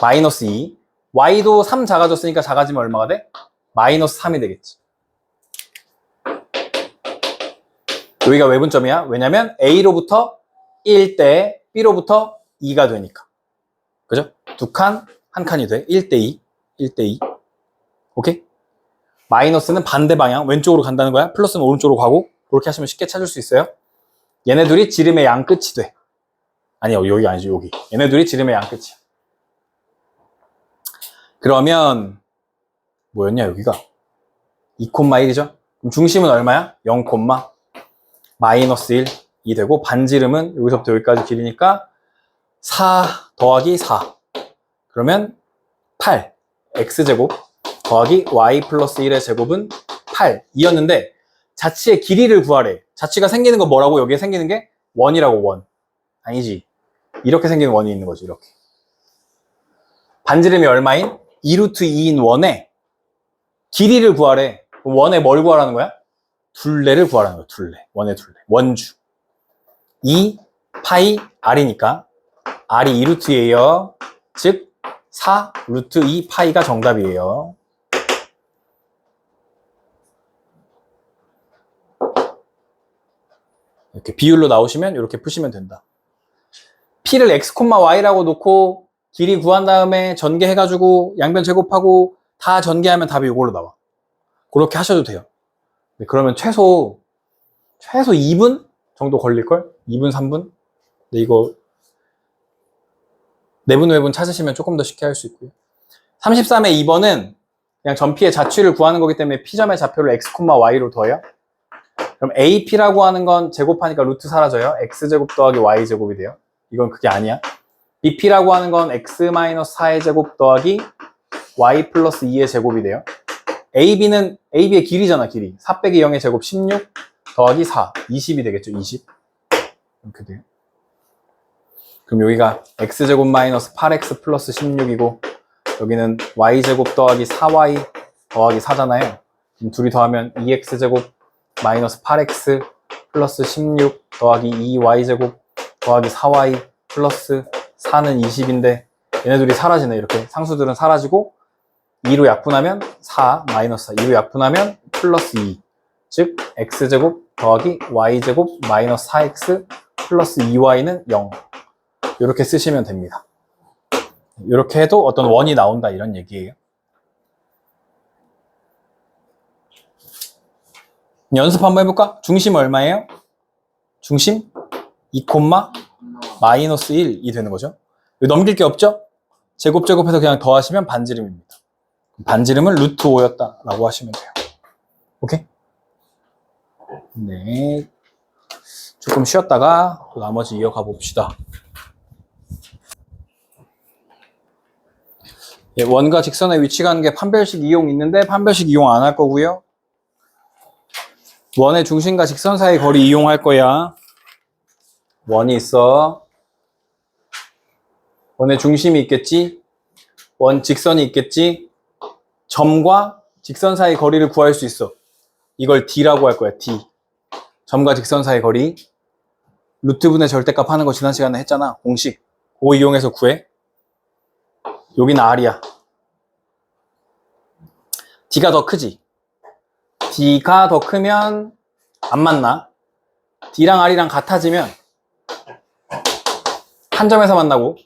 마이너스 2. y도 3 작아졌으니까 작아지면 얼마가 돼? 마이너스 3이 되겠지. 여기가 외분점이야. 왜냐면 a로부터 1대 b로부터 2가 되니까. 그죠? 두 칸, 한 칸이 돼. 1대2. 1대2. 오케이? 마이너스는 반대 방향, 왼쪽으로 간다는 거야. 플러스는 오른쪽으로 가고. 그렇게 하시면 쉽게 찾을 수 있어요. 얘네 둘이 지름의 양 끝이 돼. 아니요, 여기 아니지, 여기. 얘네 둘이 지름의 양 끝이야. 그러면 뭐였냐, 여기가? 2,1이죠? 그럼 중심은 얼마야? 0, 마이너스 1이 되고, 반지름은 여기서부터 여기까지 길이니까 4 더하기 4. 그러면 8. x제곱 더하기 y 플러스 1의 제곱은 8. 이었는데, 자치의 길이를 구하래. 자치가 생기는 거 뭐라고? 여기에 생기는 게 원이라고, 원. 아니지. 이렇게 생기는 원이 있는 거지, 이렇게. 반지름이 얼마인? 2루트 2인 원에 길이를 구하래. 원에 뭘 구하라는 거야? 둘레를 구하라는 거야, 둘레. 원의 둘레. 원주. 2 파이 r이니까 r이 2루트예요. 즉 4 루트 2 파이가 정답이에요. 이렇게 비율로 나오시면 이렇게 푸시면 된다. p를 x, y라고 놓고 길이 구한 다음에 전개해가지고 양변 제곱하고 다 전개하면 답이 이걸로 나와. 그렇게 하셔도 돼요. 그러면 최소 2분 정도 걸릴걸? 2분, 3분? 근데 이거 내분 외분 찾으시면 조금 더 쉽게 할 수 있고요. 33의 2번은 그냥 전피의 자취를 구하는 거기 때문에 p점의 좌표를 x, y로 더해요. 그럼 ap라고 하는 건 제곱하니까 루트 사라져요. x제곱 더하기 y제곱이 돼요. 이건 그게 아니야. bp라고 하는 건 x-4의 제곱 더하기 y 플러스 2의 제곱이 돼요. ab의 길이잖아, 길이. 4 빼기 0의 제곱 16 더하기 4, 20이 되겠죠, 20. 이렇게 돼요. 그럼 여기가 x제곱 마이너스 8x 플러스 16이고 여기는 y제곱 더하기 4y 더하기 4잖아요. 그럼 둘이 더하면 2x제곱 마이너스 8x 플러스 16 더하기 2y제곱 더하기 4y 플러스 4는 20인데 얘네들이 사라지네. 이렇게 상수들은 사라지고 2로 약분하면 4 마이너스 4, 2로 약분하면 플러스 2. 즉 x제곱 더하기 y제곱 마이너스 4x 플러스 2y는 0. 이렇게 쓰시면 됩니다. 이렇게 해도 어떤 원이 나온다 이런 얘기예요. 연습 한번 해볼까? 중심 얼마예요? 중심 2, 마이너스 1이 되는 거죠. 넘길 게 없죠? 제곱해서 그냥 더하시면 반지름입니다. 반지름은 루트 5였다 라고 하시면 돼요. 오케이? 네. 조금 쉬었다가 나머지 이어가 봅시다. 예, 원과 직선의 위치 가는 게 판별식 이용 있는데 판별식 이용 안 할 거고요. 원의 중심과 직선 사이 거리 이용할 거야. 원이 있어. 원의 중심이 있겠지. 원 직선이 있겠지. 점과 직선 사이 거리를 구할 수 있어. 이걸 D라고 할 거야. D. 점과 직선 사이 거리. 루트분의 절대값 하는 거 지난 시간에 했잖아. 공식. 그거 이용해서 구해. 여기는 R이야. D가 더 크지. D가 더 크면 안 만나. D랑 R이랑 같아지면 한 점에서 만나고,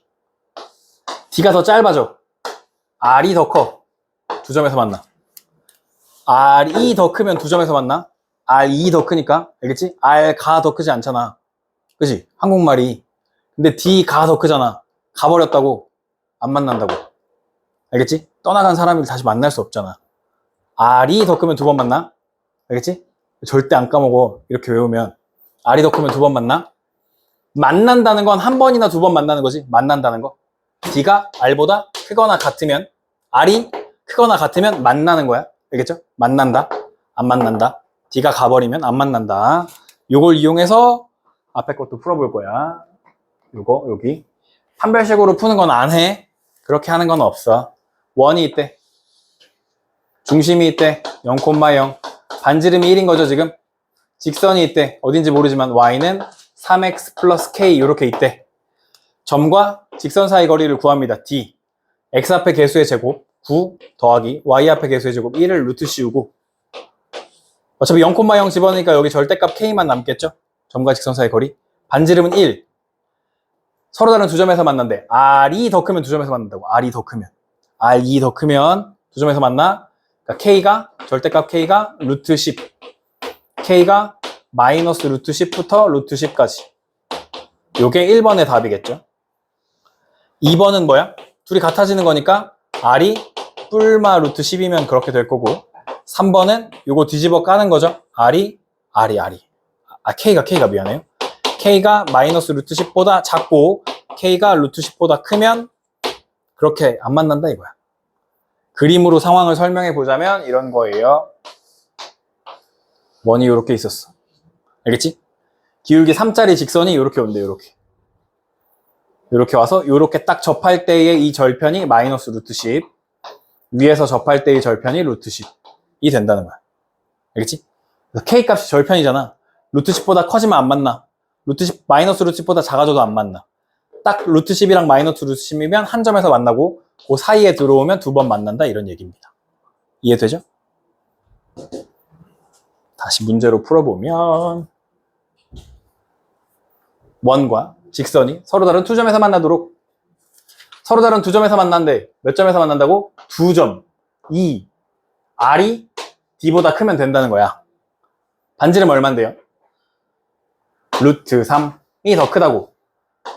D가 더 짧아져. R이 더 커. 두 점에서 만나. R이 더 크면 두 점에서 만나. R이 더 크니까. 알겠지? R가 더 크지 않잖아. 그치? 한국말이. 근데 D가 더 크잖아. 가버렸다고. 안 만난다고. 알겠지? 떠나간 사람을 다시 만날 수 없잖아. R이 더 크면 두 번 만나. 알겠지? 절대 안 까먹어. 이렇게 외우면. R이 더 크면 두 번 만나. 만난다는 건 한 번이나 두 번 만나는 거지. 만난다는 거. D가 R보다 크거나 같으면, R이 크거나 같으면 만나는 거야. 알겠죠? 만난다. 안 만난다. D가 가버리면 안 만난다. 요걸 이용해서 앞에 것도 풀어볼 거야. 요거, 여기. 판별식으로 푸는 건 안 해. 그렇게 하는 건 없어. 원이 있대. 중심이 있대. 0,0. 반지름이 1인 거죠, 지금? 직선이 있대. 어딘지 모르지만 y는 3x 플러스 k 이렇게 있대. 점과 직선 사이 거리를 구합니다. D. x 앞에 개수의 제곱 9 더하기 y 앞에 개수의 제곱 1을 루트 씌우고, 어차피 0,0 집어넣으니까 여기 절대값 k만 남겠죠? 점과 직선 사이 거리. 반지름은 1. 서로 다른 두 점에서 만난대. R이 더 크면 두 점에서 만난다고. R이 더 크면. R이 더 크면 두 점에서 만나. 그러니까 K가, 절대값 K가 루트 10. K가 마이너스 루트 10부터 루트 10까지. 요게 1번의 답이겠죠. 2번은 뭐야? 둘이 같아지는 거니까 R이 뿔마 루트 10이면 그렇게 될 거고, 3번은 요거 뒤집어 까는 거죠. R이. K가 미안해요. K가 마이너스 루트 10보다 작고 K가 루트 10보다 크면 그렇게 안 만난다 이거야. 그림으로 상황을 설명해 보자면 이런 거예요. 원이 이렇게 있었어. 알겠지? 기울기 3짜리 직선이 이렇게 온대. 이렇게 와서 이렇게 딱 접할 때의 이 절편이 마이너스 루트 10, 위에서 접할 때의 절편이 루트 10이 된다는 거야. 알겠지? 그래서 K 값이 절편이잖아. 루트 10보다 커지면 안 만나. 루트 10, 마이너스 루트 10보다 작아져도 안 만나. 딱 루트 10이랑 마이너스 루트 10이면 한 점에서 만나고, 그 사이에 들어오면 두 번 만난다 이런 얘기입니다. 이해되죠? 다시 문제로 풀어보면, 원과 직선이 서로 다른 두 점에서 만나도록, 서로 다른 두 점에서 만난대. 몇 점에서 만난다고? 두 점. 2. R이 D보다 크면 된다는 거야. 반지름 얼만데요? 루트 3이 더 크다고.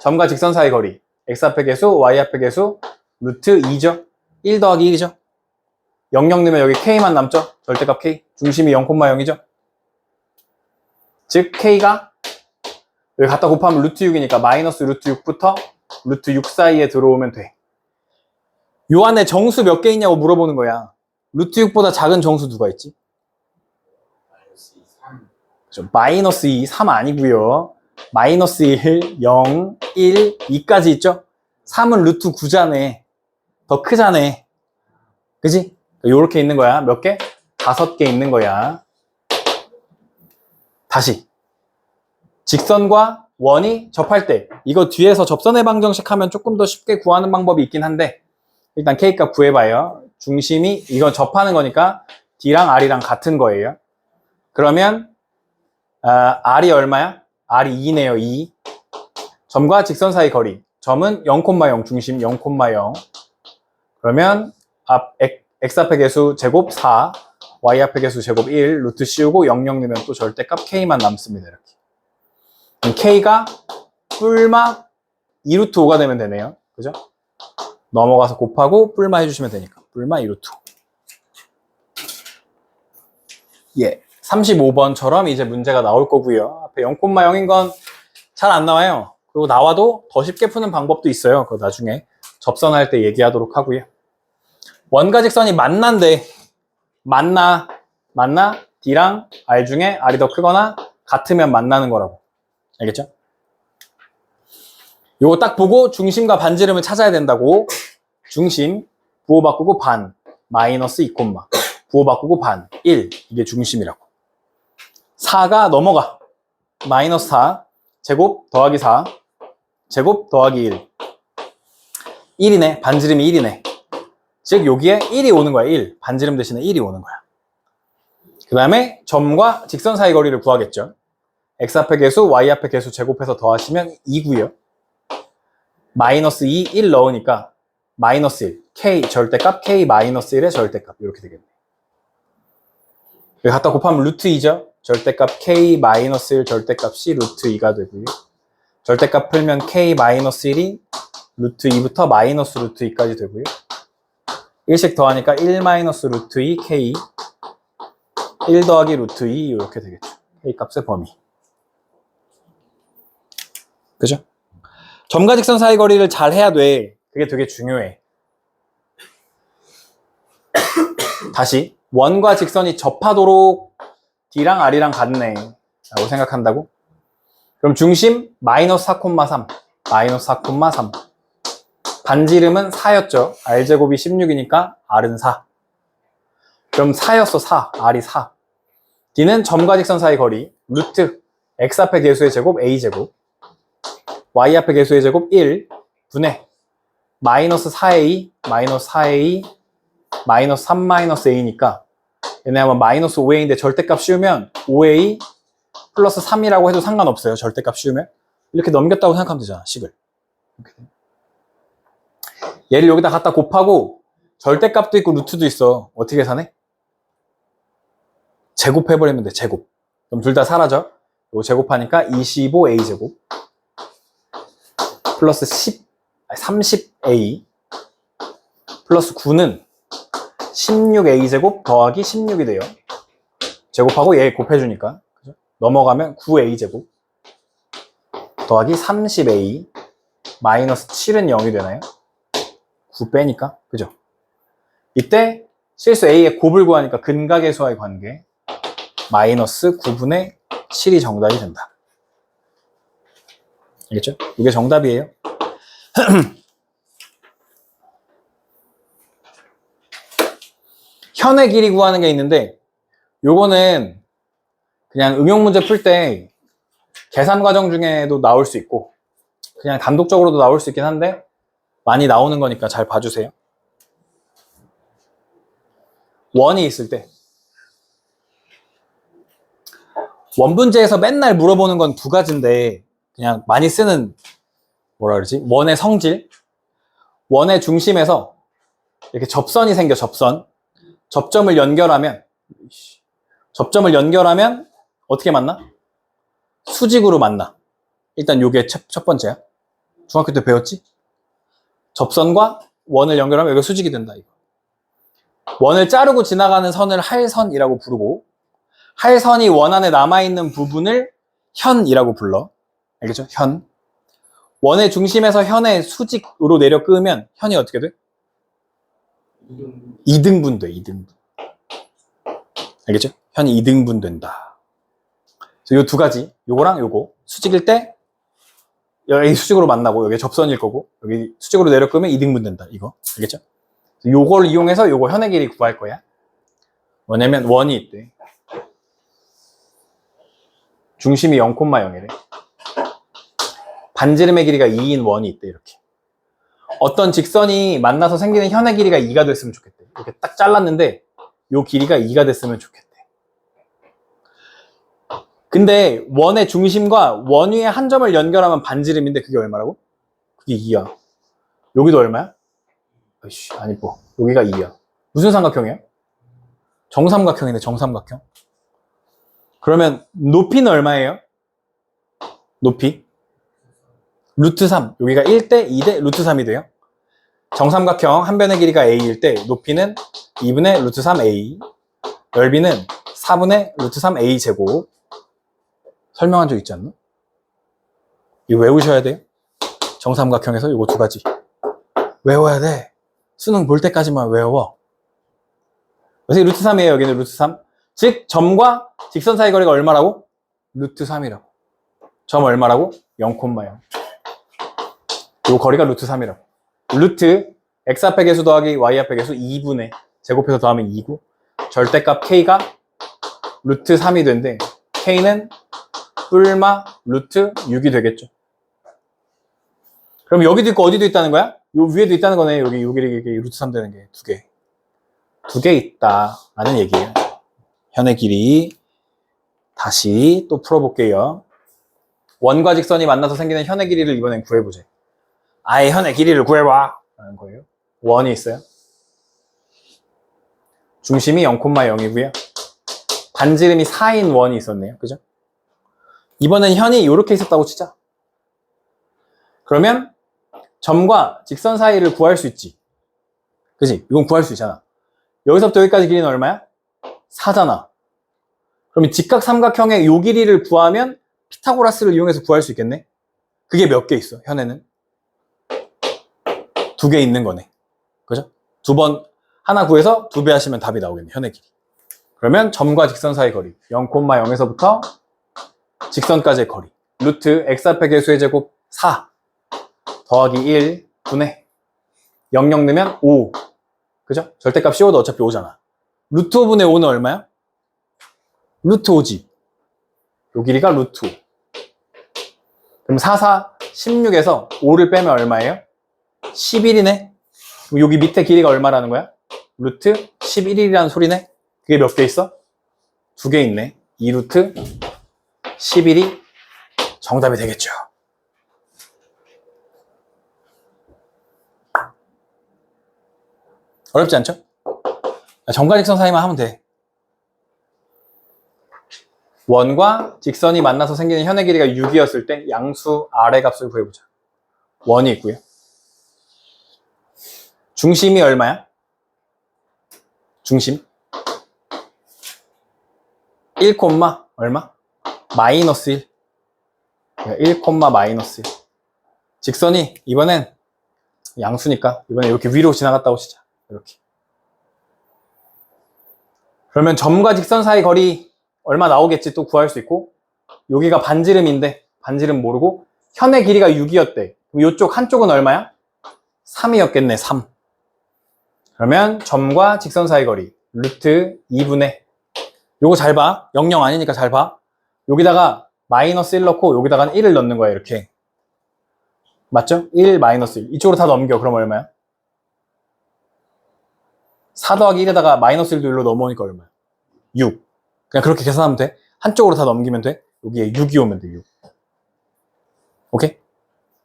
점과 직선 사이 거리. x 앞의 개수, y 앞의 개수, 루트 2죠. 1 더하기 1이죠. 00 넣으면 여기 k만 남죠. 절대값 k. 중심이 0,0이죠. 즉 k가 여기 갖다 곱하면 루트 6이니까 마이너스 루트 6부터 루트 6 사이에 들어오면 돼. 요 안에 정수 몇 개 있냐고 물어보는 거야. 루트 6보다 작은 정수 누가 있지? 마이너스 2, 3 아니고요. 마이너스 1, 0, 1, 2까지 있죠? 3은 루트 9자네. 더 크자네. 그지? 요렇게 있는 거야. 몇 개? 5개 있는 거야. 다시. 직선과 원이 접할 때, 이거 뒤에서 접선의 방정식 하면 조금 더 쉽게 구하는 방법이 있긴 한데, 일단 K값 구해봐요. 중심이, 이건 접하는 거니까 D랑 R이랑 같은 거예요. 그러면 R이 얼마야? R이 2네요. 2. 점과 직선 사이 거리. 점은 0,0, 중심 0,0. 그러면 X 앞의 개수 제곱 4, Y 앞의 개수 제곱 1, 루트 씌우고 00 넣으면 또 절대값 K만 남습니다. 이렇게. 그럼 K가 뿔마 2루트 5가 되면 되네요. 그죠? 넘어가서 곱하고 뿔마 해주시면 되니까. 뿔마 2루트 5. 예. 35번처럼 이제 문제가 나올 거고요. 앞에 0,0인 건 잘 안 나와요. 그리고 나와도 더 쉽게 푸는 방법도 있어요. 그거 나중에 접선할 때 얘기하도록 하고요. 원과 직선이 만난대. 만나. D랑 R 중에 R이 더 크거나 같으면 만나는 거라고. 알겠죠? 요거 딱 보고 중심과 반지름을 찾아야 된다고. 중심 부호 바꾸고 반 마이너스 2, 부호 바꾸고 반 1. 이게 중심이라고. 4가 넘어가. 마이너스 4 제곱 더하기 4 제곱 더하기 1. 1이네. 반지름이 1이네. 즉 여기에 1이 오는 거야. 1. 반지름 대신에 1이 오는 거야. 그 다음에 점과 직선 사이 거리를 구하겠죠. x 앞에 개수, y 앞에 개수 제곱해서 더하시면 2고요. 마이너스 2, 1 넣으니까 마이너스 1. k 절대값, k 마이너스 1의 절대값. 이렇게 되겠네. 여기 갖다 곱하면 루트 2죠. 절대값 k 마이너스 1 절대값이 루트 2가 되고요. 절대값 풀면 k 마이너스 1이 루트 2부터 마이너스 루트 2까지 되고요. 1씩 더하니까 1 마이너스 루트 2 k 1 더하기 루트 2 이렇게 되겠죠. k 값의 범위. 그죠? 점과 직선 사이 거리를 잘 해야 돼. 그게 되게 중요해. 다시 원과 직선이 접하도록 D랑 R이랑 같네 라고 생각한다고? 그럼 중심 마이너스 4,3 마이너스 4,3 반지름은 4였죠. R제곱이 16이니까 R은 4. 그럼 4였어. 4. R이 4. D는 점과 직선 사이 거리 루트 X 앞에 개수의 제곱 A제곱 Y 앞에 개수의 제곱 1 분의 마이너스 4A 마이너스 4A 마이너스 3 마이너스 A니까 얘네 한번 마이너스 5A인데 절대값 씌우면 5A 플러스 3이라고 해도 상관없어요. 절대값 씌우면 이렇게 넘겼다고 생각하면 되잖아. 식을 얘를 여기다 갖다 곱하고 절대값도 있고 루트도 있어. 어떻게 계산해? 제곱해버리면 돼. 제곱. 그럼 둘 다 사라져. 이거 제곱하니까 25A제곱 플러스 30A 플러스 9는 16A제곱 더하기 16이 돼요. 제곱하고 얘 곱해주니까 그죠? 넘어가면 9A제곱 더하기 30A 마이너스 7은 0이 되나요? 9 빼니까 그죠? 이때 실수 A의 곱을 구하니까 근각의 수와의 관계 마이너스 9분의 7이 정답이 된다. 알겠죠? 이게 정답이에요. 현의 길이 구하는 게 있는데 요거는 그냥 응용 문제 풀 때 계산 과정 중에도 나올 수 있고 그냥 단독적으로도 나올 수 있긴 한데 많이 나오는 거니까 잘 봐주세요. 원이 있을 때 원분제에서 맨날 물어보는 건 두 가지인데 그냥 많이 쓰는 뭐라 그러지? 원의 성질. 원의 중심에서 이렇게 접선이 생겨. 접점을 연결하면 어떻게 만나? 수직으로 만나. 일단 요게 첫 번째야. 중학교 때 배웠지? 접선과 원을 연결하면 여기가 수직이 된다. 이거. 원을 자르고 지나가는 선을 할선이라고 부르고 할선이 원 안에 남아있는 부분을 현이라고 불러. 알겠죠? 현. 원의 중심에서 현의 수직으로 내려 끄면 현이 어떻게 돼? 2등분 돼. 2등분. 알겠죠? 현이 2등분 된다. 요 두 가지. 요거랑 요거. 수직일 때 여기 수직으로 만나고 여기 접선일 거고 여기 수직으로 내려 끄면 2등분 된다. 이거. 알겠죠? 요걸 이용해서 요거 현의 길이 구할 거야. 뭐냐면 원이 있대. 중심이 0,0이래. 반지름의 길이가 2인 원이 있대. 이렇게. 어떤 직선이 만나서 생기는 현의 길이가 2가 됐으면 좋겠대. 이렇게 딱 잘랐는데 요 길이가 2가 됐으면 좋겠대. 근데 원의 중심과 원 위에 한 점을 연결하면 반지름인데 그게 얼마라고? 그게 2야. 여기도 얼마야? 아이씨, 안 이뻐. 여기가 2야. 무슨 삼각형이야? 정삼각형이네. 정삼각형. 그러면 높이는 얼마예요? 높이? 루트 3. 여기가 1대 2대 루트 3이 돼요. 정삼각형 한 변의 길이가 a일 때 높이는 2분의 루트 3a, 넓이는 4분의 루트 3a 제곱. 설명한 적 있지 않나? 이거 외우셔야 돼요. 정삼각형에서 이거 두 가지 외워야 돼. 수능 볼 때까지만 외워. 그래서 루트 3이에요. 여기는 루트 3. 즉 점과 직선 사이 거리가 얼마라고? 루트 3이라고. 점 얼마라고? 0,0. 요 거리가 루트 3이라고. 루트 x 앞의 개수 더하기 y 앞의 개수 2분의 제곱해서 더하면 2고 절대값 k가 루트 3이 된대. k는 뿔마 루트 6이 되겠죠. 그럼 여기도 있고 어디도 있다는 거야? 요 위에도 있다는 거네. 여기 루트 3 되는 게 두 개. 두 개 있다라는 얘기예요. 현의 길이 다시 또 풀어볼게요. 원과 직선이 만나서 생기는 현의 길이를 이번엔 구해보자. 아예 현의 길이를 구해봐! 라는 거예요. 원이 있어요. 중심이 0,0이고요. 반지름이 4인 원이 있었네요. 그죠? 이번엔 현이 이렇게 있었다고 치자. 그러면 점과 직선 사이를 구할 수 있지. 그지? 이건 구할 수 있잖아. 여기서부터 여기까지 길이는 얼마야? 4잖아. 그러면 직각삼각형의 요 길이를 구하면 피타고라스를 이용해서 구할 수 있겠네? 그게 몇 개 있어, 현에는? 2개 있는 거네. 그죠? 하나 구해서 2배 하시면 답이 나오겠네, 현의 길이. 그러면 점과 직선 사이 거리, 0,0에서부터 직선까지의 거리. 루트 x 앞의 개수의 제곱 4 더하기 1 분의 00 넣으면 5. 그죠? 절대값 씌워도 어차피 5잖아. 루트 5분의 5는 얼마야? 루트 5지. 요 길이가 루트 5. 그럼 16에서 5를 빼면 얼마예요? 11이네. 그럼 여기 밑에 길이가 얼마라는 거야? 루트 11이라는 소리네. 그게 몇 개 있어? 2개 있네. 2루트 11이 정답이 되겠죠. 어렵지 않죠? 점과 직선 사이만 하면 돼. 원과 직선이 만나서 생기는 현의 길이가 6이었을 때 양수 아래 값을 구해보자. 원이 있고요. 중심이 얼마야? 중심 1, 얼마? 마이너스 1. 1, 마이너스 1. 직선이 이번엔 양수니까 이번엔 이렇게 위로 지나갔다고 치자. 이렇게. 그러면 점과 직선 사이 거리 얼마 나오겠지 또 구할 수 있고, 여기가 반지름인데 반지름 모르고 현의 길이가 6이었대. 그럼 이쪽 한쪽은 얼마야? 3이었겠네. 3. 그러면 점과 직선 사이 거리 루트 2분의 요거 잘 봐. 00 아니니까 잘 봐. 여기다가 마이너스 1 넣고 여기다가는 1을 넣는 거야. 이렇게. 맞죠? 1 마이너스 1. 이쪽으로 다 넘겨. 그럼 얼마야? 4 더하기 1에다가 마이너스 1도 1로 넘어오니까 얼마야? 6. 그냥 그렇게 계산하면 돼. 한쪽으로 다 넘기면 돼. 여기에 6이 오면 돼. 6. 오케이?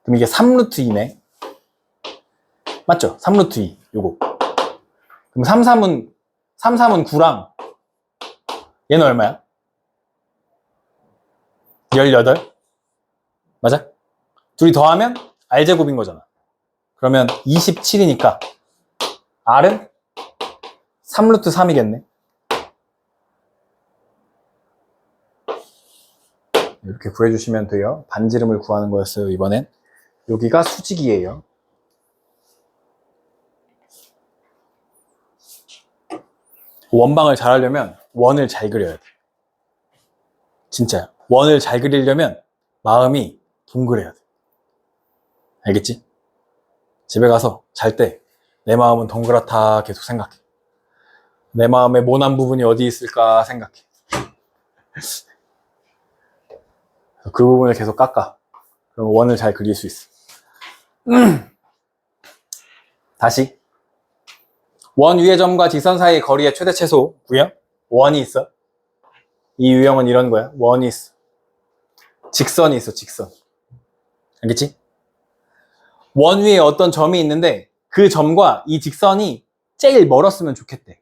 그럼 이게 3루트 2네. 맞죠? 3루트 2. 요거. 그럼 33은 9랑 얘는 얼마야? 18? 맞아? 둘이 더하면 R제곱인 거잖아. 그러면 27이니까 R은 3루트 3이겠네. 이렇게 구해주시면 돼요. 반지름을 구하는 거였어요, 이번엔. 여기가 수직이에요. 원방을 잘 하려면 원을 잘 그려야 돼. 진짜야. 원을 잘 그리려면 마음이 동그래야 돼. 알겠지? 집에 가서 잘 때 내 마음은 동그랗다 계속 생각해. 내 마음의 모난 부분이 어디 있을까 생각해. 그 부분을 계속 깎아. 그럼 원을 잘 그릴 수 있어. 다시. 원 위의 점과 직선 사이의 거리의 최대 최소고요. 원이 있어. 이 유형은 이런 거야. 원이 있어. 직선이 있어. 직선. 알겠지? 원 위에 어떤 점이 있는데 그 점과 이 직선이 제일 멀었으면 좋겠대.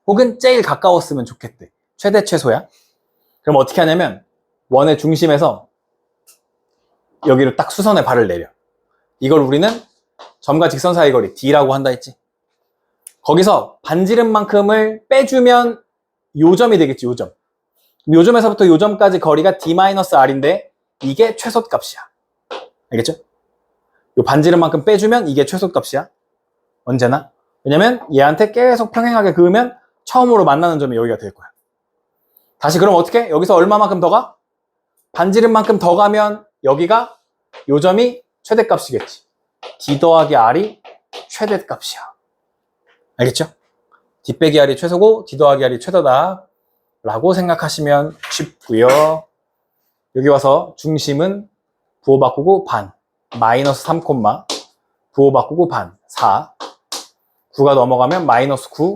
혹은 제일 가까웠으면 좋겠대. 최대 최소야. 그럼 어떻게 하냐면 원의 중심에서 여기로 딱 수선의 발을 내려. 이걸 우리는 점과 직선 사이 거리 D라고 한다 했지. 거기서 반지름만큼을 빼주면 요점이 되겠지. 요점. 요점에서부터 요점까지 거리가 D-R인데 이게 최소값이야. 알겠죠? 요 반지름만큼 빼주면 이게 최소값이야. 언제나. 왜냐면 얘한테 계속 평행하게 그으면 처음으로 만나는 점이 여기가 될 거야. 다시 그럼 어떻게? 여기서 얼마만큼 더 가? 반지름만큼 더 가면 여기가 요점이 최대값이겠지. D 더하기 R이 최대값이야. 알겠죠? D 빼기 R이 최소고 D 더하기 R이 최대다 라고 생각하시면 쉽고요. 여기 와서 중심은 부호 바꾸고 반, 마이너스 3, 부호 바꾸고 반, 4, 9가 넘어가면 마이너스 9,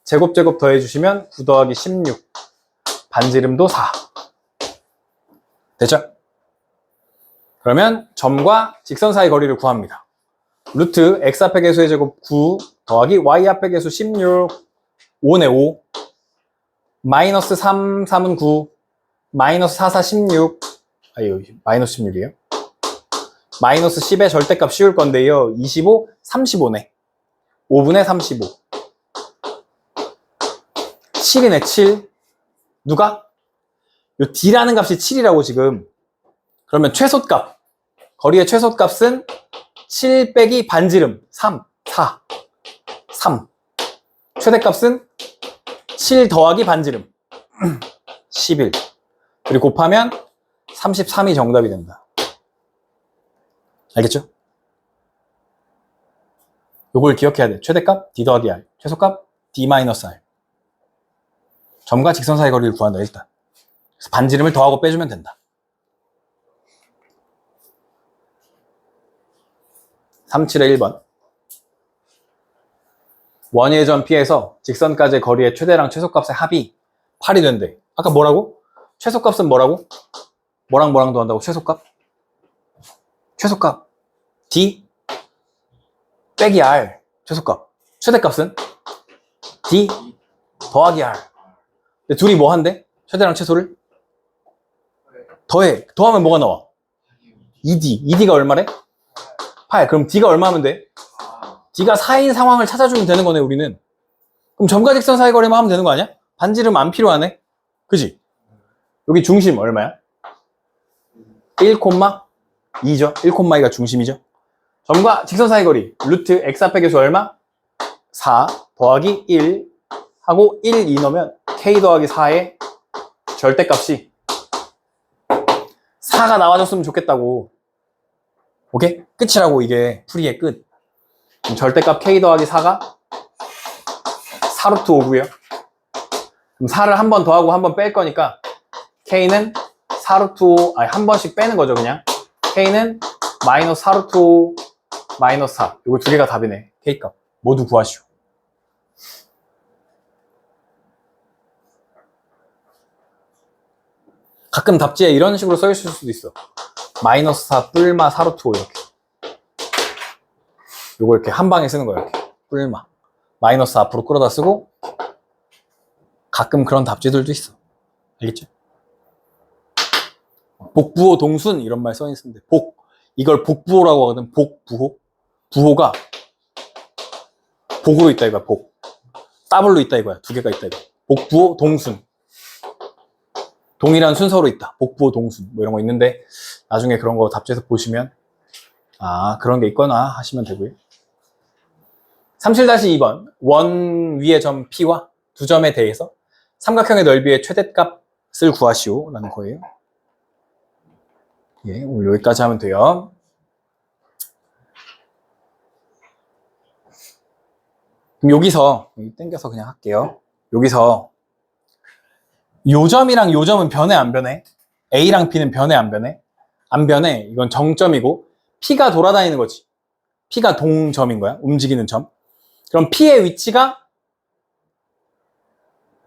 제곱 더해주시면 9 더하기 16, 반지름도 4. 됐죠? 그러면 점과 직선 사이 거리를 구합니다. 루트 x 앞의 개수의 제곱 9 더하기 y 앞의 개수 16, 5네 5, 마이너스 3, 3은 9, 마이너스 4, 4, 16, 아유, 마이너스 16이에요. 마이너스 10의 절대값 씌울 건데요. 25, 35네. 5분의 35. 7이네, 7. 누가? 요 D라는 값이 7이라고 지금. 그러면 최소값. 거리의 최소값은 7 빼기 반지름. 3, 4, 3. 최대값은 7 더하기 반지름. 11. 그리고 곱하면 33이 정답이 된다. 알겠죠? 요걸 기억해야 돼. 최대값 D 더하기 R, 최소값 D 마이너스 R. 점과 직선 사이 거리를 구한다, 일단. 그래서 반지름을 더하고 빼주면 된다. 37의 1번. 원의 점 P에서 직선까지의 거리의 최대랑 최소값의 합이 8이 된대. 아까 뭐라고? 최소값은 뭐라고? 뭐랑 더한다고? 최소값? 최소값 D 빼기 R 최소값. 최대값은 D 더하기 R. 근데 둘이 뭐 한대? 최대랑 최소를? 더해. 더하면 뭐가 나와? 2D. 2D가 얼마래? 8. 그럼 D가 얼마 하면 돼? D가 4인 상황을 찾아주면 되는 거네, 우리는. 그럼 점과 직선 사이 거리만 하면 되는 거 아니야? 반지름 안 필요하네? 그지? 여기 중심 얼마야? 1,2죠? 1,2가 중심이죠? 점과 직선 사이 거리 루트 x 앞의 개수 얼마? 4 더하기 1 하고 1, 2 넣으면 k 더하기 4의 절대값이 4가 나와줬으면 좋겠다고. 오케이? 끝이라고. 이게 풀이의 끝. 그럼 절대값 k 더하기 4가 4루트 5고요. 그럼 4를 한 번 더하고 한 번 뺄 거니까 k는 4루트 5, 아니 한 번씩 빼는 거죠, 그냥. k는 마이너스 4루트 5 마이너스 4. 이거 두 개가 답이네. k값. 모두 구하시오. 가끔 답지에 이런 식으로 써 있을 수도 있어. 마이너스 4 뿔마 4루트 5 이렇게. 요거 이렇게 한 방에 쓰는 거야, 이렇게. 뿔마. 마이너스 앞으로 끌어다 쓰고 가끔 그런 답지들도 있어. 알겠죠? 복부호 동순 이런 말 써 있는데 복. 이걸 복부호라고 하거든. 복부호. 부호가 복으로 있다 이거야. 복. 더블로 있다 이거야. 두 개가 있다 이거. 복부호 동순. 동일한 순서로 있다. 복부호 동순 뭐 이런 거 있는데 나중에 그런 거 답지에서 보시면 아 그런 게 있구나 하시면 되고요. 37-2번 원 위의 점 P와 두 점에 대해서 삼각형의 넓이의 최대값을 구하시오 라는 거예요. 예, 오늘 여기까지 하면 돼요. 그럼 여기서 땡겨서 그냥 할게요. 여기서 요 점이랑 요 점은 변해 안 변해? A랑 B는 변해 안 변해? 안 변해. 이건 정점이고 P가 돌아다니는 거지. P가 동점인 거야. 움직이는 점. 그럼 P의 위치가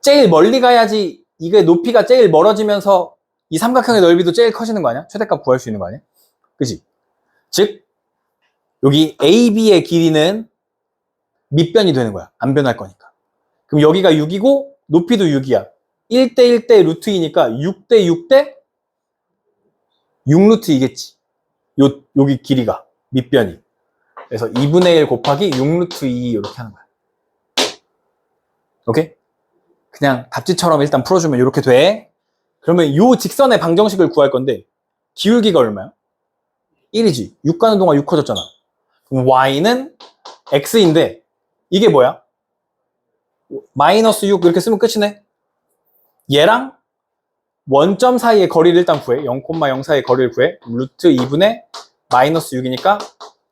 제일 멀리 가야지 이게 높이가 제일 멀어지면서 이 삼각형의 넓이도 제일 커지는 거 아니야? 최대값 구할 수 있는 거 아니야? 그지? 즉 여기 AB의 길이는 밑변이 되는 거야. 안 변할 거니까. 그럼 여기가 6이고 높이도 6이야. 1대 1대 루트 2니까 6대 6대 6루트 2겠지. 여기 길이가 밑변이. 그래서 2분의 1 곱하기 6루트 2 이렇게 하는 거야. 오케이? 그냥 답지처럼 일단 풀어주면 이렇게 돼. 그러면 이 직선의 방정식을 구할 건데 기울기가 얼마야? 1이지. 6 가는 동안 6 커졌잖아. 그럼 y는 x인데 이게 뭐야? 마이너스 6 이렇게 쓰면 끝이네. 얘랑 원점 사이의 거리를 일단 구해. 0,0 사이의 거리를 구해. 루트 2분의 마이너스 6이니까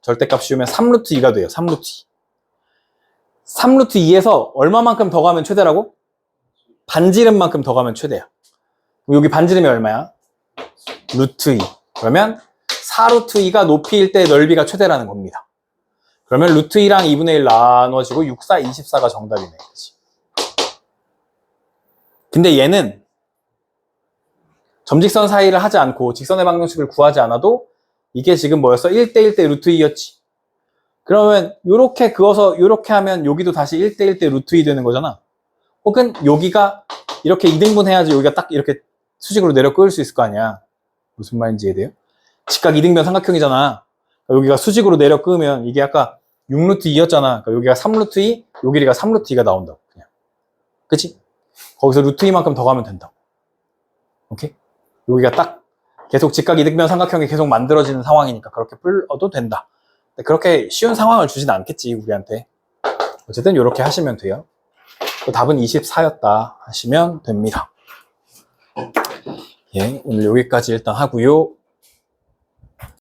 절대값 씌우면 3루트 2가 돼요. 3루트 2. 3루트 2에서 얼마만큼 더 가면 최대라고? 반지름만큼 더 가면 최대야. 그럼 여기 반지름이 얼마야? 루트 2. 그러면 4루트 2가 높이일 때 넓이가 최대라는 겁니다. 그러면 루트 2랑 2분의 1 나눠지고 6, 4, 24가 정답이네. 그치? 근데 얘는 점직선 사이를 하지 않고 직선의 방정식을 구하지 않아도 이게 지금 뭐였어? 1대1 대 루트 2였지. 그러면 요렇게 그어서 요렇게 하면 여기도 다시 1대1 대 루트 2 되는 거잖아. 혹은 여기가 이렇게 2등분 해야지 여기가 딱 이렇게 수직으로 내려 끄을 수 있을 거 아니야. 무슨 말인지 이해돼요? 직각 2등변 삼각형이잖아. 여기가 수직으로 내려 끄면 이게 아까 6루트 2였잖아. 그러니까 여기가 3루트 2, 요 길이가 3루트 2가 나온다고. 그냥. 그치? 거기서 루트 2만큼 더 가면 된다고. 오케이? 여기가 딱 계속 직각 이등변 삼각형이 계속 만들어지는 상황이니까 그렇게 풀어도 된다. 그렇게 쉬운 상황을 주진 않겠지, 우리한테. 어쨌든 이렇게 하시면 돼요. 답은 24였다 하시면 됩니다. 예, 오늘 여기까지 일단 하고요.